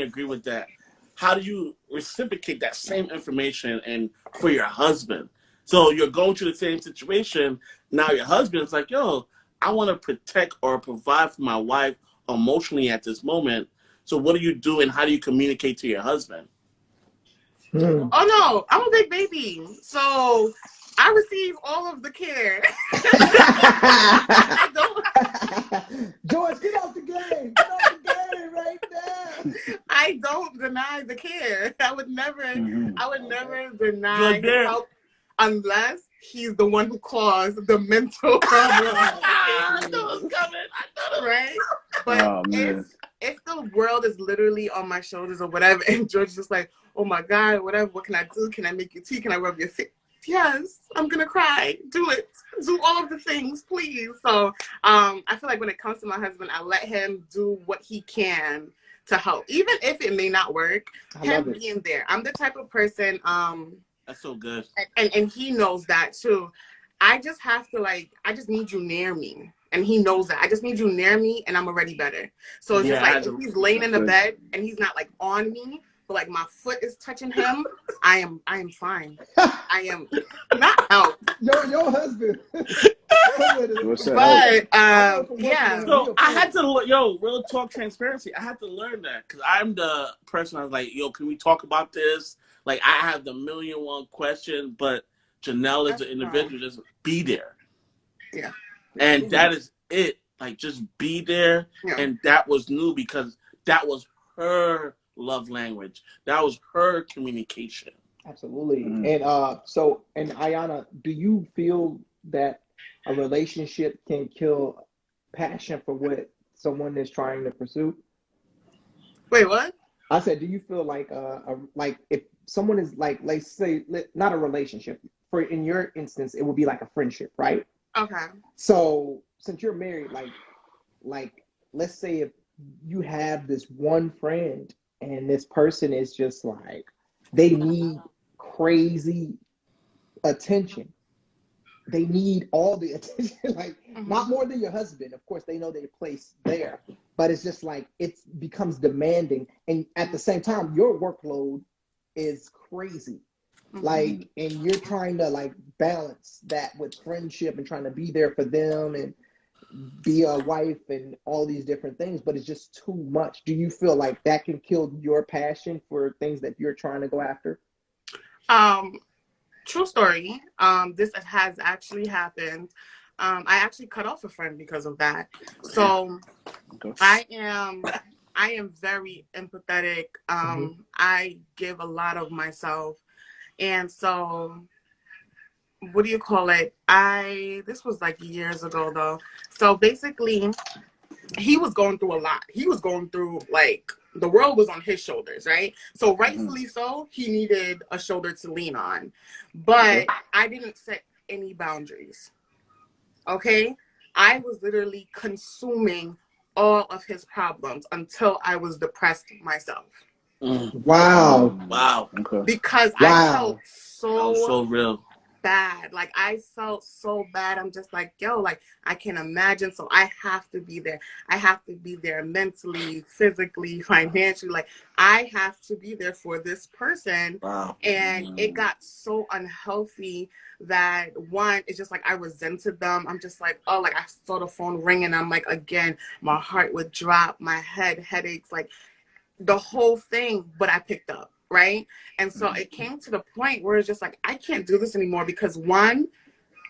agree with that. How do you reciprocate that same information and for your husband? So you're going through the same situation. Now your husband's like, yo, I want to protect or provide for my wife emotionally at this moment. So what do you do, and how do you communicate to your husband? Oh, no, I'm a big baby. So I receive all of the care. George, get off the game. Get off the game right now. I don't deny the care. I would never deny his help. Unless he's the one who caused the mental problem. I know it's coming. I know it. Right? But if the world is literally on my shoulders or whatever, and George is just like, oh my God, whatever, what can I do? Can I make you tea? Can I rub your face? Yes, I'm gonna cry. Do it. Do all of the things, please. So I feel like when it comes to my husband, I let him do what he can to help. Even if it may not work, him being there. I'm the type of person, that's so good. And he knows that too. I just have to I just need you near me. And he knows that. I just need you near me and I'm already better. So it's just like, if he's laying in the bed and he's not on me, but my foot is touching him, I am fine. I am not out. Your husband. But yeah. So I had to real talk transparency. I had to learn that, because I'm the person I was like, yo, can we talk about this? I have the 1,000,001 question, but Janelle is the individual. Just be there. Yeah. And that is it. Just be there. Yeah. And that was new, because that was her love language. That was her communication. Absolutely. And and Iana, do you feel that a relationship can kill passion for what someone is trying to pursue? Wait, what? I said, do you feel like if someone is let's say, not a relationship, in your instance, it would be like a friendship, right? Okay. So since you're married, let's say if you have this one friend and this person is just they need crazy attention. They need all the attention, not more than your husband. Of course, they know their place there, but it's just it becomes demanding. And at the same time, your workload is crazy. Like, and you're trying to like balance that with friendship and trying to be there for them and be a wife and all these different things, but it's just too much. Do you feel like that can kill your passion for things that you're trying to go after? True story. This has actually happened. I actually cut off a friend because of that. So I am very empathetic. I give a lot of myself. And so, what do you call it? This was like years ago though. So basically, he was going through a lot. He was going through, like, the world was on his shoulders, right? So rightfully so, he needed a shoulder to lean on. But I didn't set any boundaries. Okay? I was literally consuming all of his problems until I was depressed myself. Wow. Because I felt so real. bad. Like, I felt so bad. I'm just like, yo, like, I can imagine. So I have to be there. I have to be there mentally, physically, financially. Like, I have to be there for this person. And it got so unhealthy that, one, it's just like I resented them. I'm just like, oh, like, I saw the phone ringing. I'm like, again, my heart would drop, my headaches, like the whole thing. But I picked up. Right. And so it came to the point where it's just like, I can't do this anymore because, one,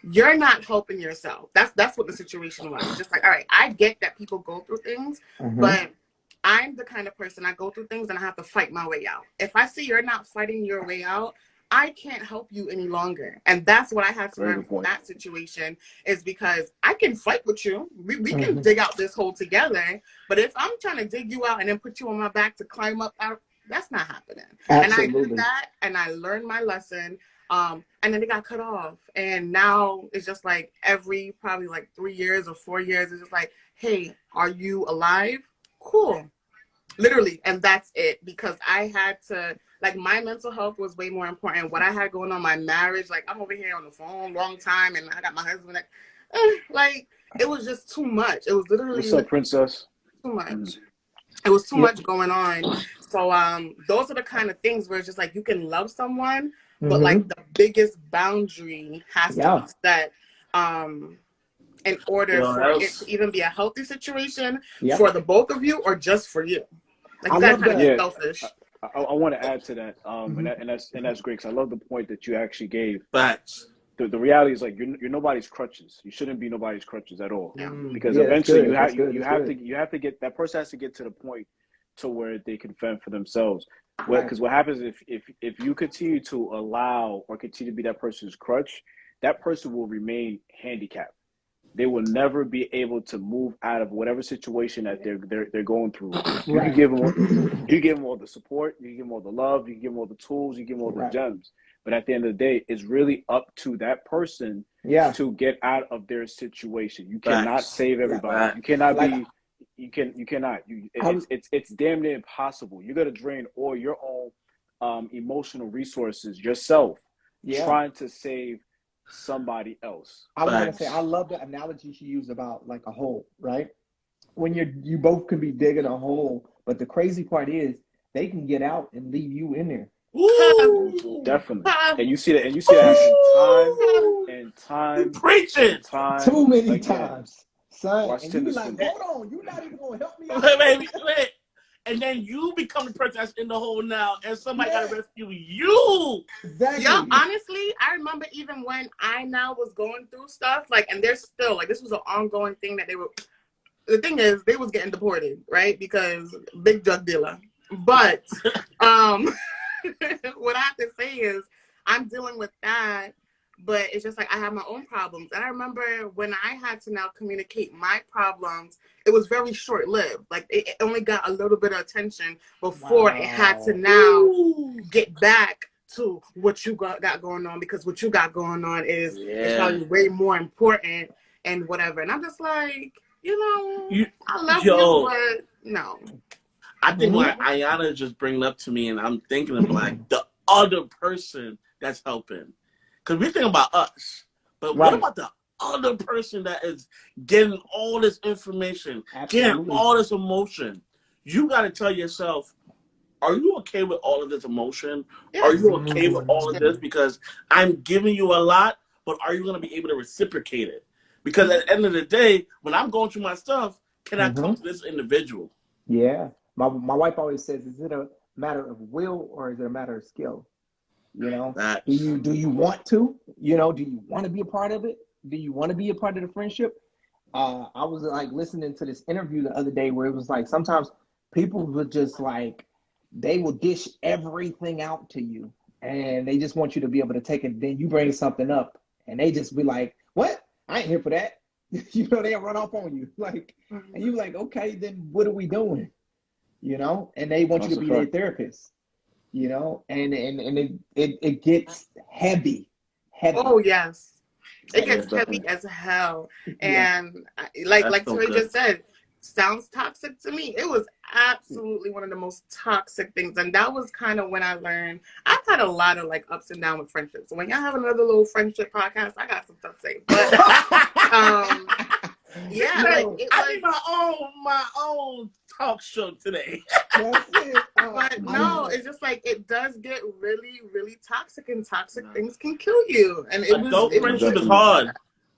you're not helping yourself. That's what the situation was. It's just like, all right, I get that people go through things, but I'm the kind of person, I go through things and I have to fight my way out. If I see you're not fighting your way out, I can't help you any longer. And that's what I had to learn from that situation, is because I can fight with you. We can dig out this hole together. But if I'm trying to dig you out and then put you on my back to climb up out, that's not happening. Absolutely. And I did that, and I learned my lesson. And then it got cut off. And now it's just like every probably like 3 years or 4 years, it's just like, hey, are you alive? Cool. Literally. And that's it. Because I had to, like, my mental health was way more important. What I had going on, my marriage, like, I'm over here on the phone long time, and I got my husband. Like, it was just too much. It was literally. What's up, princess? Too much. It was too much going on. So those are the kind of things where it's just like you can love someone, but like the biggest boundary has to be set in order for it to even be a healthy situation for the both of you or just for you. Like, you gotta kind of be selfish. I want to add to that, and that's great, because I love the point that you actually gave. Facts. The reality is, like, you're nobody's crutches. You shouldn't be nobody's crutches at all, because eventually you have to get, that person has to get to the point to where they can fend for themselves. Because what happens if you continue to allow or continue to be that person's crutch, that person will remain handicapped. They will never be able to move out of whatever situation that they're going through. You can give them all the support, you can give them all the love, you can give them all the tools, you can give them all the gems. But at the end of the day, it's really up to that person to get out of their situation. You cannot save everybody. You cannot be. You cannot. It's damn near impossible. You're gonna drain all your own emotional resources yourself trying to save somebody else. I want to say, I love the analogy she used about like a hole, right? When you both can be digging a hole, but the crazy part is they can get out and leave you in there. Ooh, definitely. And you see that happen time preaching too many times. Son, watch, and you be like, hold on, you're not even gonna help me out. Wait. And then you become the person that's in the hole now, and somebody gotta rescue you. Exactly. Yeah, honestly, I remember even when I now was going through stuff, like, and there's still, like, this was an ongoing thing that the thing is, they was getting deported, right? Because big drug dealer. But what I have to say is, I'm dealing with that, but it's just like I have my own problems. And I remember when I had to now communicate my problems, it was very short-lived. Like, it only got a little bit of attention before it had to now get back to what you got going on, because what you got going on is probably way more important and whatever. And I'm just like, I love you, but no. I think what Iana just bringing up to me, and I'm thinking of like the other person that's helping. Because we think about us, but what about the other person that is getting all this information, getting all this emotion? You got to tell yourself, are you okay with all of this emotion? Yes. Are you okay with all of this? Because I'm giving you a lot, but are you going to be able to reciprocate it? Because at the end of the day, when I'm going through my stuff, can I come to this individual? Yeah. My wife always says, is it a matter of will or is it a matter of skill? You know, do you want to? You know, do you want to be a part of it? Do you want to be a part of the friendship? I was like listening to this interview the other day where it was like sometimes people would just like they will dish everything out to you and they just want you to be able to take it. Then you bring something up and they just be like, "What? I ain't here for that." You know, they'll run off on you. Like, and you like, okay, then what are we doing? You know, and they want you to be their therapist. You know, and it gets heavy. Oh yes. It gets heavy as hell. And like Tori just said, sounds toxic to me. It was absolutely one of the most toxic things. And that was kind of when I learned I've had a lot of like ups and downs with friendships. So when y'all have another little friendship podcast, I got some stuff to say. But yeah, like I need my own talk show today. That's it. But no, it's just like it does get really, really toxic, and toxic things can kill you. And adult friendship is hard.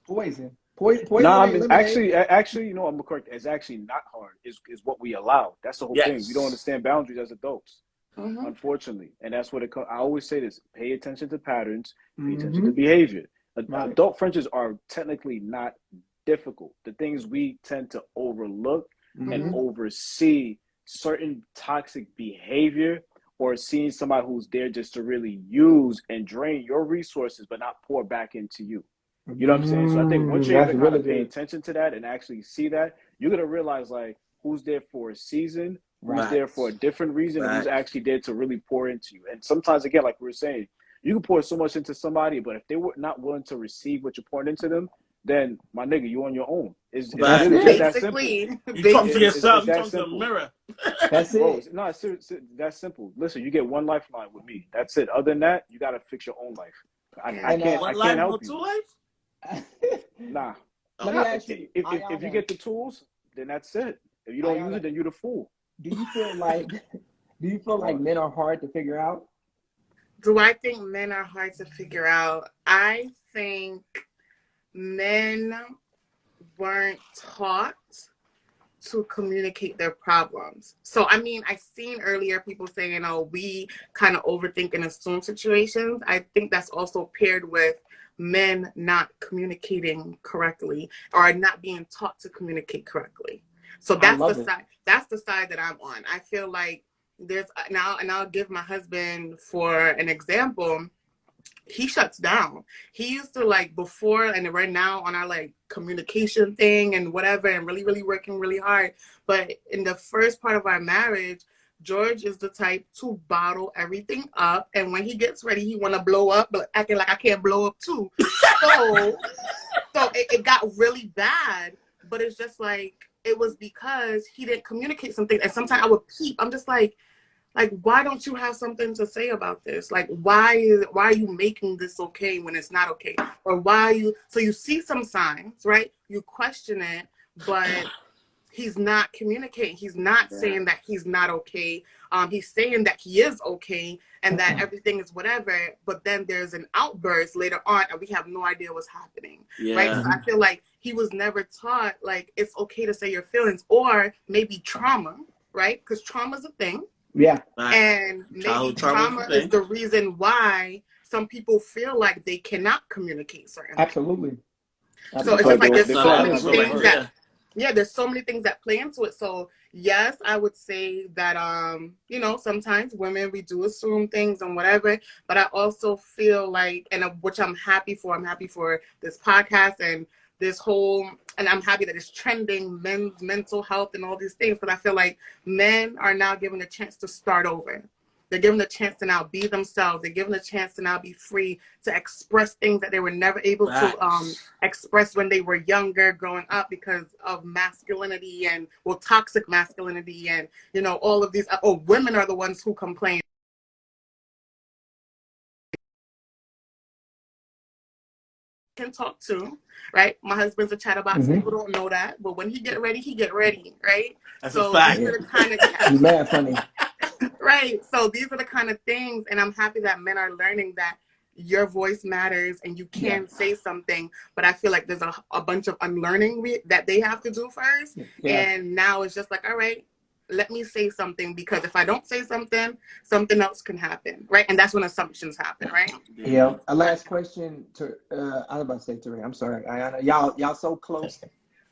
Poison. Nah, I mean, actually, you know, I'm correct. It's actually not hard. Is what we allow. That's the whole thing. We don't understand boundaries as adults, unfortunately, and that's what it. I always say this: pay attention to patterns, pay attention to behavior. Adult friendships are technically not difficult. The things we tend to overlook and oversee certain toxic behavior, or seeing somebody who's there just to really use and drain your resources, but not pour back into you. You know what I'm saying? So I think once you're able to kind of pay attention to that and actually see that, you're going to realize like who's there for a season, who's there for a different reason, and who's actually there to really pour into you. And sometimes, again, like we were saying, you can pour so much into somebody, but if they were not willing to receive what you're pouring into them, then my nigga, you on your own. It's really just that simple. You talk to yourself, you talk to the mirror. That's it. No, it's that's simple. Listen, you get one lifeline with me. That's it. Other than that, you got to fix your own life. I can't help you. 2 lives? Nah. Let me ask you, if you get the tools, then that's it. If you don't use it, then you're the fool. Do you feel like men are hard to figure out? Do I think men are hard to figure out? I think men weren't taught to communicate their problems. So, I mean, I seen earlier people saying, oh, we kind of overthink and assume situations. I think that's also paired with men not communicating correctly or not being taught to communicate correctly. So that's the side that I'm on. I feel like there's now, and I'll give my husband for an example. He shuts down. He used to like before and right now on our like communication thing and whatever and really, really working really hard. But in the first part of our marriage, George is the type to bottle everything up. And when he gets ready, he want to blow up, but acting like I can't blow up too. So it got really bad. But it's just like, it was because he didn't communicate something. And sometimes I would peep. I'm just like, why don't you have something to say about this? Like, why are you making this okay when it's not okay? Or so you see some signs, right? You question it, but he's not communicating. He's not saying that he's not okay. He's saying that he is okay and that everything is whatever. But then there's an outburst later on and we have no idea what's happening, right? So I feel like he was never taught, like, it's okay to say your feelings or maybe trauma, right? Because trauma is a thing. Yeah. And maybe trauma is the reason why some people feel like they cannot communicate certain things. Absolutely. So it's just like there's so many things that there's so many things that play into it. So yes, I would say that sometimes women, we do assume things and whatever, but I also feel like, and which I'm happy for this podcast and this whole, and I'm happy that it's trending, men's mental health and all these things, but I feel like men are now given a chance to start over. They're given a chance to now be themselves. They're given a chance to now be free to express things that they were never able to express when they were younger, growing up, because of masculinity and toxic masculinity and all of these. Women are the ones who complain. Can talk to, right? My husband's a chatterbox. People don't know that, but when he get ready, right? That's a fact. You mad funny. Right. So these are the kind of things, and I'm happy that men are learning that your voice matters and you can say something. But I feel like there's a bunch of unlearning that they have to do first. Yeah. And now it's just like, all right, let me say something, because if I don't say something, something else can happen. Right. And that's when assumptions happen. Right. Yeah. A last question to, I was about to say to I'm sorry, Iana. Y'all so close.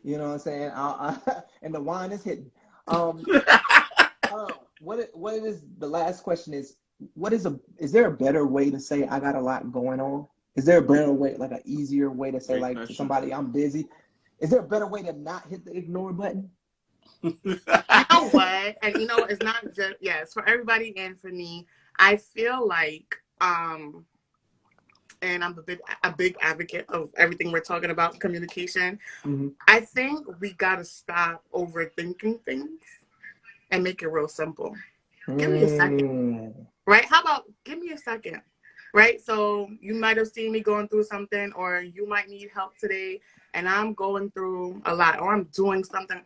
You know what I'm saying? And the wine is hitting. What is the last question is, is there a better way to say I got a lot going on? Is there a better way, like an easier way to say, like, to somebody, I'm busy? Is there a better way to not hit the ignore button? You know what? And you know, it's not just, it's for everybody and for me. I feel like, and I'm a big advocate of everything we're talking about, communication. Mm-hmm. I think we gotta stop overthinking things and make it real simple. Give me a second. Right? How about give me a second? Right? So you might have seen me going through something, or you might need help today, and I'm going through a lot, or I'm doing something.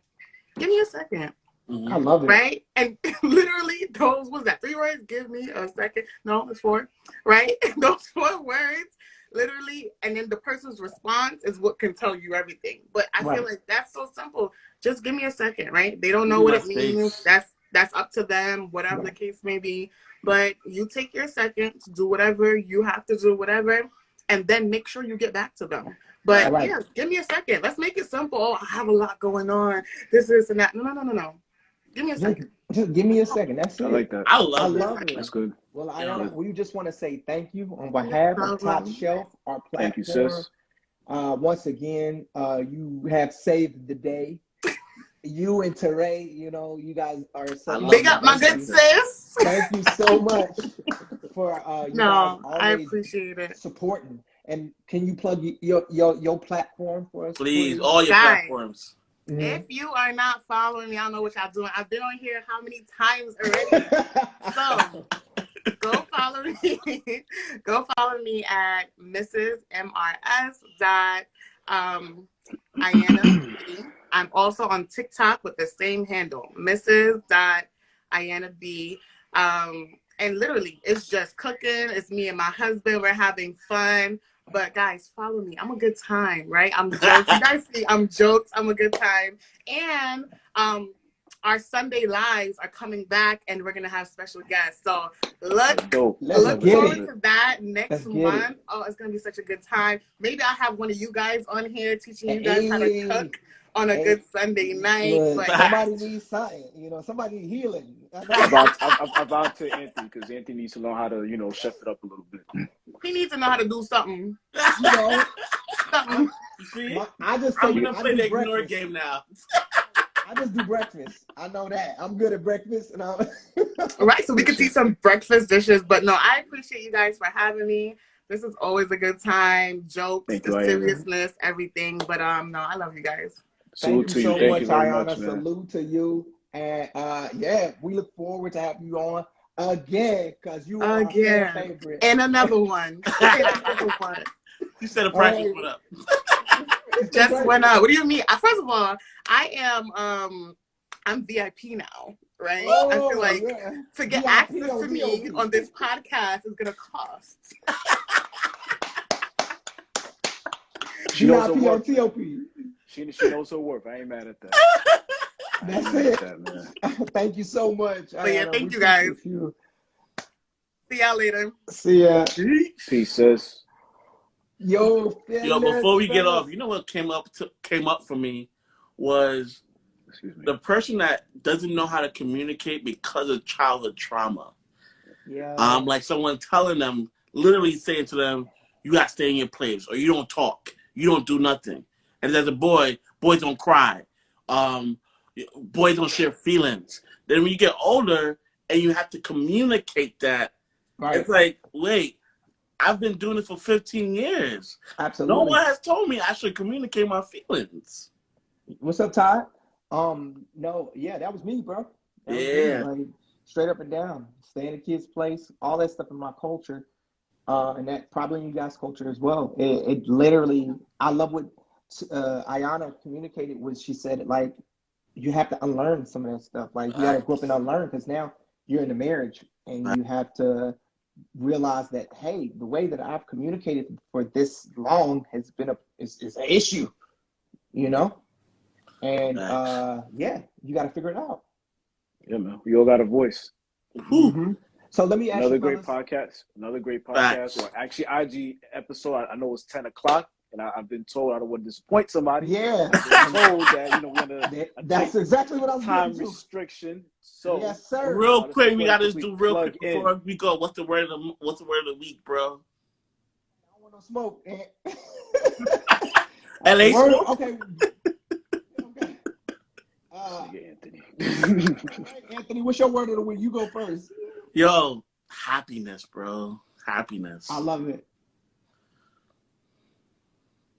Give me a second. Mm-hmm. I love it. Right? And literally, those, was that 3 words? Give me a second. No, it's 4. Right? Those 4 words, literally, and then the person's response is what can tell you everything. But I feel like that's so simple. Just give me a second, right? They don't know what it means. That's up to them, whatever the case may be. But you take your second to do whatever you have to do, whatever, and then make sure you get back to them. But yeah, give me a second. Let's make it simple. Oh, I have a lot going on. This and that. No. Give me a second. Just give me a second. That's it. I like that. I love it. That's good. Well, Iana, we just want to say thank you on behalf of Top Shelf, our platform. Thank you, sis. Once again, you have saved the day. You and Tyre, you know, you guys are so big up, my good sis. Thank you so much for you guys always I appreciate it. Supporting. And can you plug your platform for us? Please, all your platforms. Mm-hmm. If you are not following me, I don't know what y'all doing. I've been on here how many times already? So go follow me. Go follow me at Mrs. MRS. Iana. I'm also on TikTok with the same handle, Mrs. Iana B. And literally, it's just cooking. It's me and my husband. We're having fun. But guys, follow me. I'm a good time, right? I'm jokes. You guys see, I'm jokes. I'm a good time. And our Sunday lives are coming back, and we're gonna have special guests. So look forward to that next month. Oh, it's gonna be such a good time. Maybe I'll have one of you guys on here teaching you guys how to cook on a good Sunday night. But somebody needs something, you know, somebody needs healing. About to Anthony, because Anthony needs to learn how to, you know, chef it up a little bit. He needs to know how to do something. You know, something. See, I'm gonna play the ignore game now. I just do breakfast. I know that. I'm good at breakfast, and right. So we can see some breakfast dishes. But no, I appreciate you guys for having me. This is always a good time. Jokes, the seriousness, everything. But no, I love you guys. Thank you so much, Iana. Salute to you. And we look forward to having you on again, because you are our favorite. And another one. You said a price just went up. Just went up. What do you mean? First of all, I am I'm VIP now, right? I feel like to get access to me on this podcast is gonna cost. She knows her worth. T.O.P. She knows her worth. I ain't mad at that. That's it. Thank you so much. But yeah, thank you guys. See y'all later. See ya. Peace, sis. Yo, before we get off, you know what came up for me was the person that doesn't know how to communicate because of childhood trauma. Yeah. Like someone telling them, literally saying to them, you gotta stay in your place, or you don't talk, you don't do nothing. And as a boy, boys don't cry. Boys don't share feelings. Then when you get older and you have to communicate that, it's like, wait, I've been doing this for 15 years. Absolutely. No one has told me I should communicate my feelings. What's up, Ty? No, that was me, bro. That was me, like, straight up and down. Stay in the kid's place, all that stuff in my culture. And that probably in you guys' culture as well. It literally, I love what Iana communicated when she said, like, you have to unlearn some of that stuff. Like, you got to go up and unlearn, because now you're in a marriage, and you have to realize that, hey, the way that I've communicated for this long has been is an issue, you know? And yeah, you got to figure it out. Yeah, man. We all got a voice. Mm-hmm. So let me ask Another you, great fellas. podcast. Another great Facts. podcast. Or actually, IG episode. I know it's 10 o'clock, and I've been told I don't want to disappoint somebody. Yeah. I've been told that we're gonna That's exactly what I was time getting to. restriction. So Yes, sir. Real let's quick, go we ahead and gotta just quickly do real plug quick in. before we go. What's the word of the week, bro? I don't want no smoke. LA smoke. Okay. Anthony. All right, Anthony, what's your word of the week? You go first. Yo, happiness, bro. Happiness. I love it.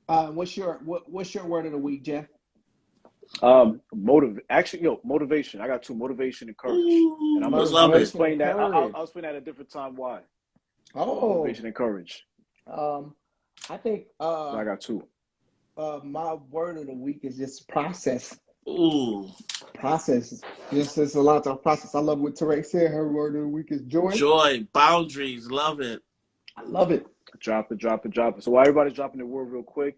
What's your word of the week, Jeff? Motivation. I got two: motivation and courage. Ooh, And I'm love gonna it. explain that. I'll explain that at a different time why. Motivation and courage. I think I got two. My word of the week is just process. Ooh. Process. Yes, it's a lot of process. I love what Tarek said. Her word of the week is joy. Joy. Boundaries. Love it. I love it. Drop it. So while everybody's dropping the word real quick,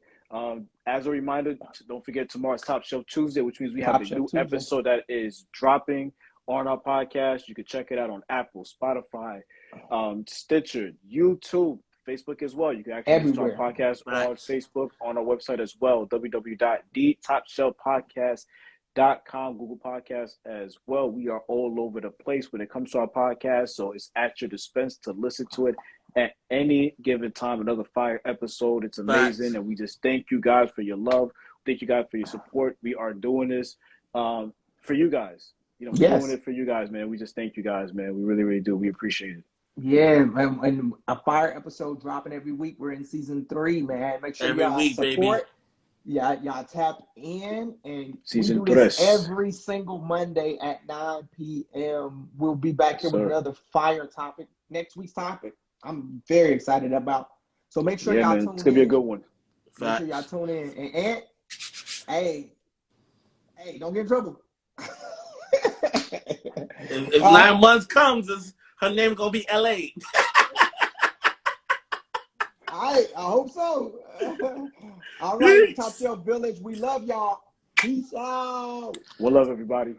as a reminder, don't forget tomorrow's Top Shelf Tuesday, which means we have a new episode that is dropping on our podcast. You can check it out on Apple, Spotify, Stitcher, YouTube, Facebook as well. You can actually listen to our podcast on Facebook, on our website as well, www.thetopshelfpodcast.com, Google Podcasts as well. We are all over the place when it comes to our podcast, so it's at your dispense to listen to it at any given time. Another fire episode. It's amazing, and we just thank you guys for your love. Thank you guys for your support. We are doing this for you guys. We're doing it for you guys, man. We just thank you guys, man. We really, really do. We appreciate it. Yeah, and a fire episode dropping every week. We're in season 3, man. Make sure y'all support. Baby. Yeah, y'all tap in, and season we do this every single Monday at 9 p.m. We'll be back here with another fire topic. Next week's topic, I'm very excited about. So make sure y'all tune in. It's gonna be a good one. Make sure y'all tune in. And hey, don't get in trouble. if 9 months comes, her name gonna be LA. I hope so. All right, Top Shelf Village, we love y'all. Peace out. We'll love everybody.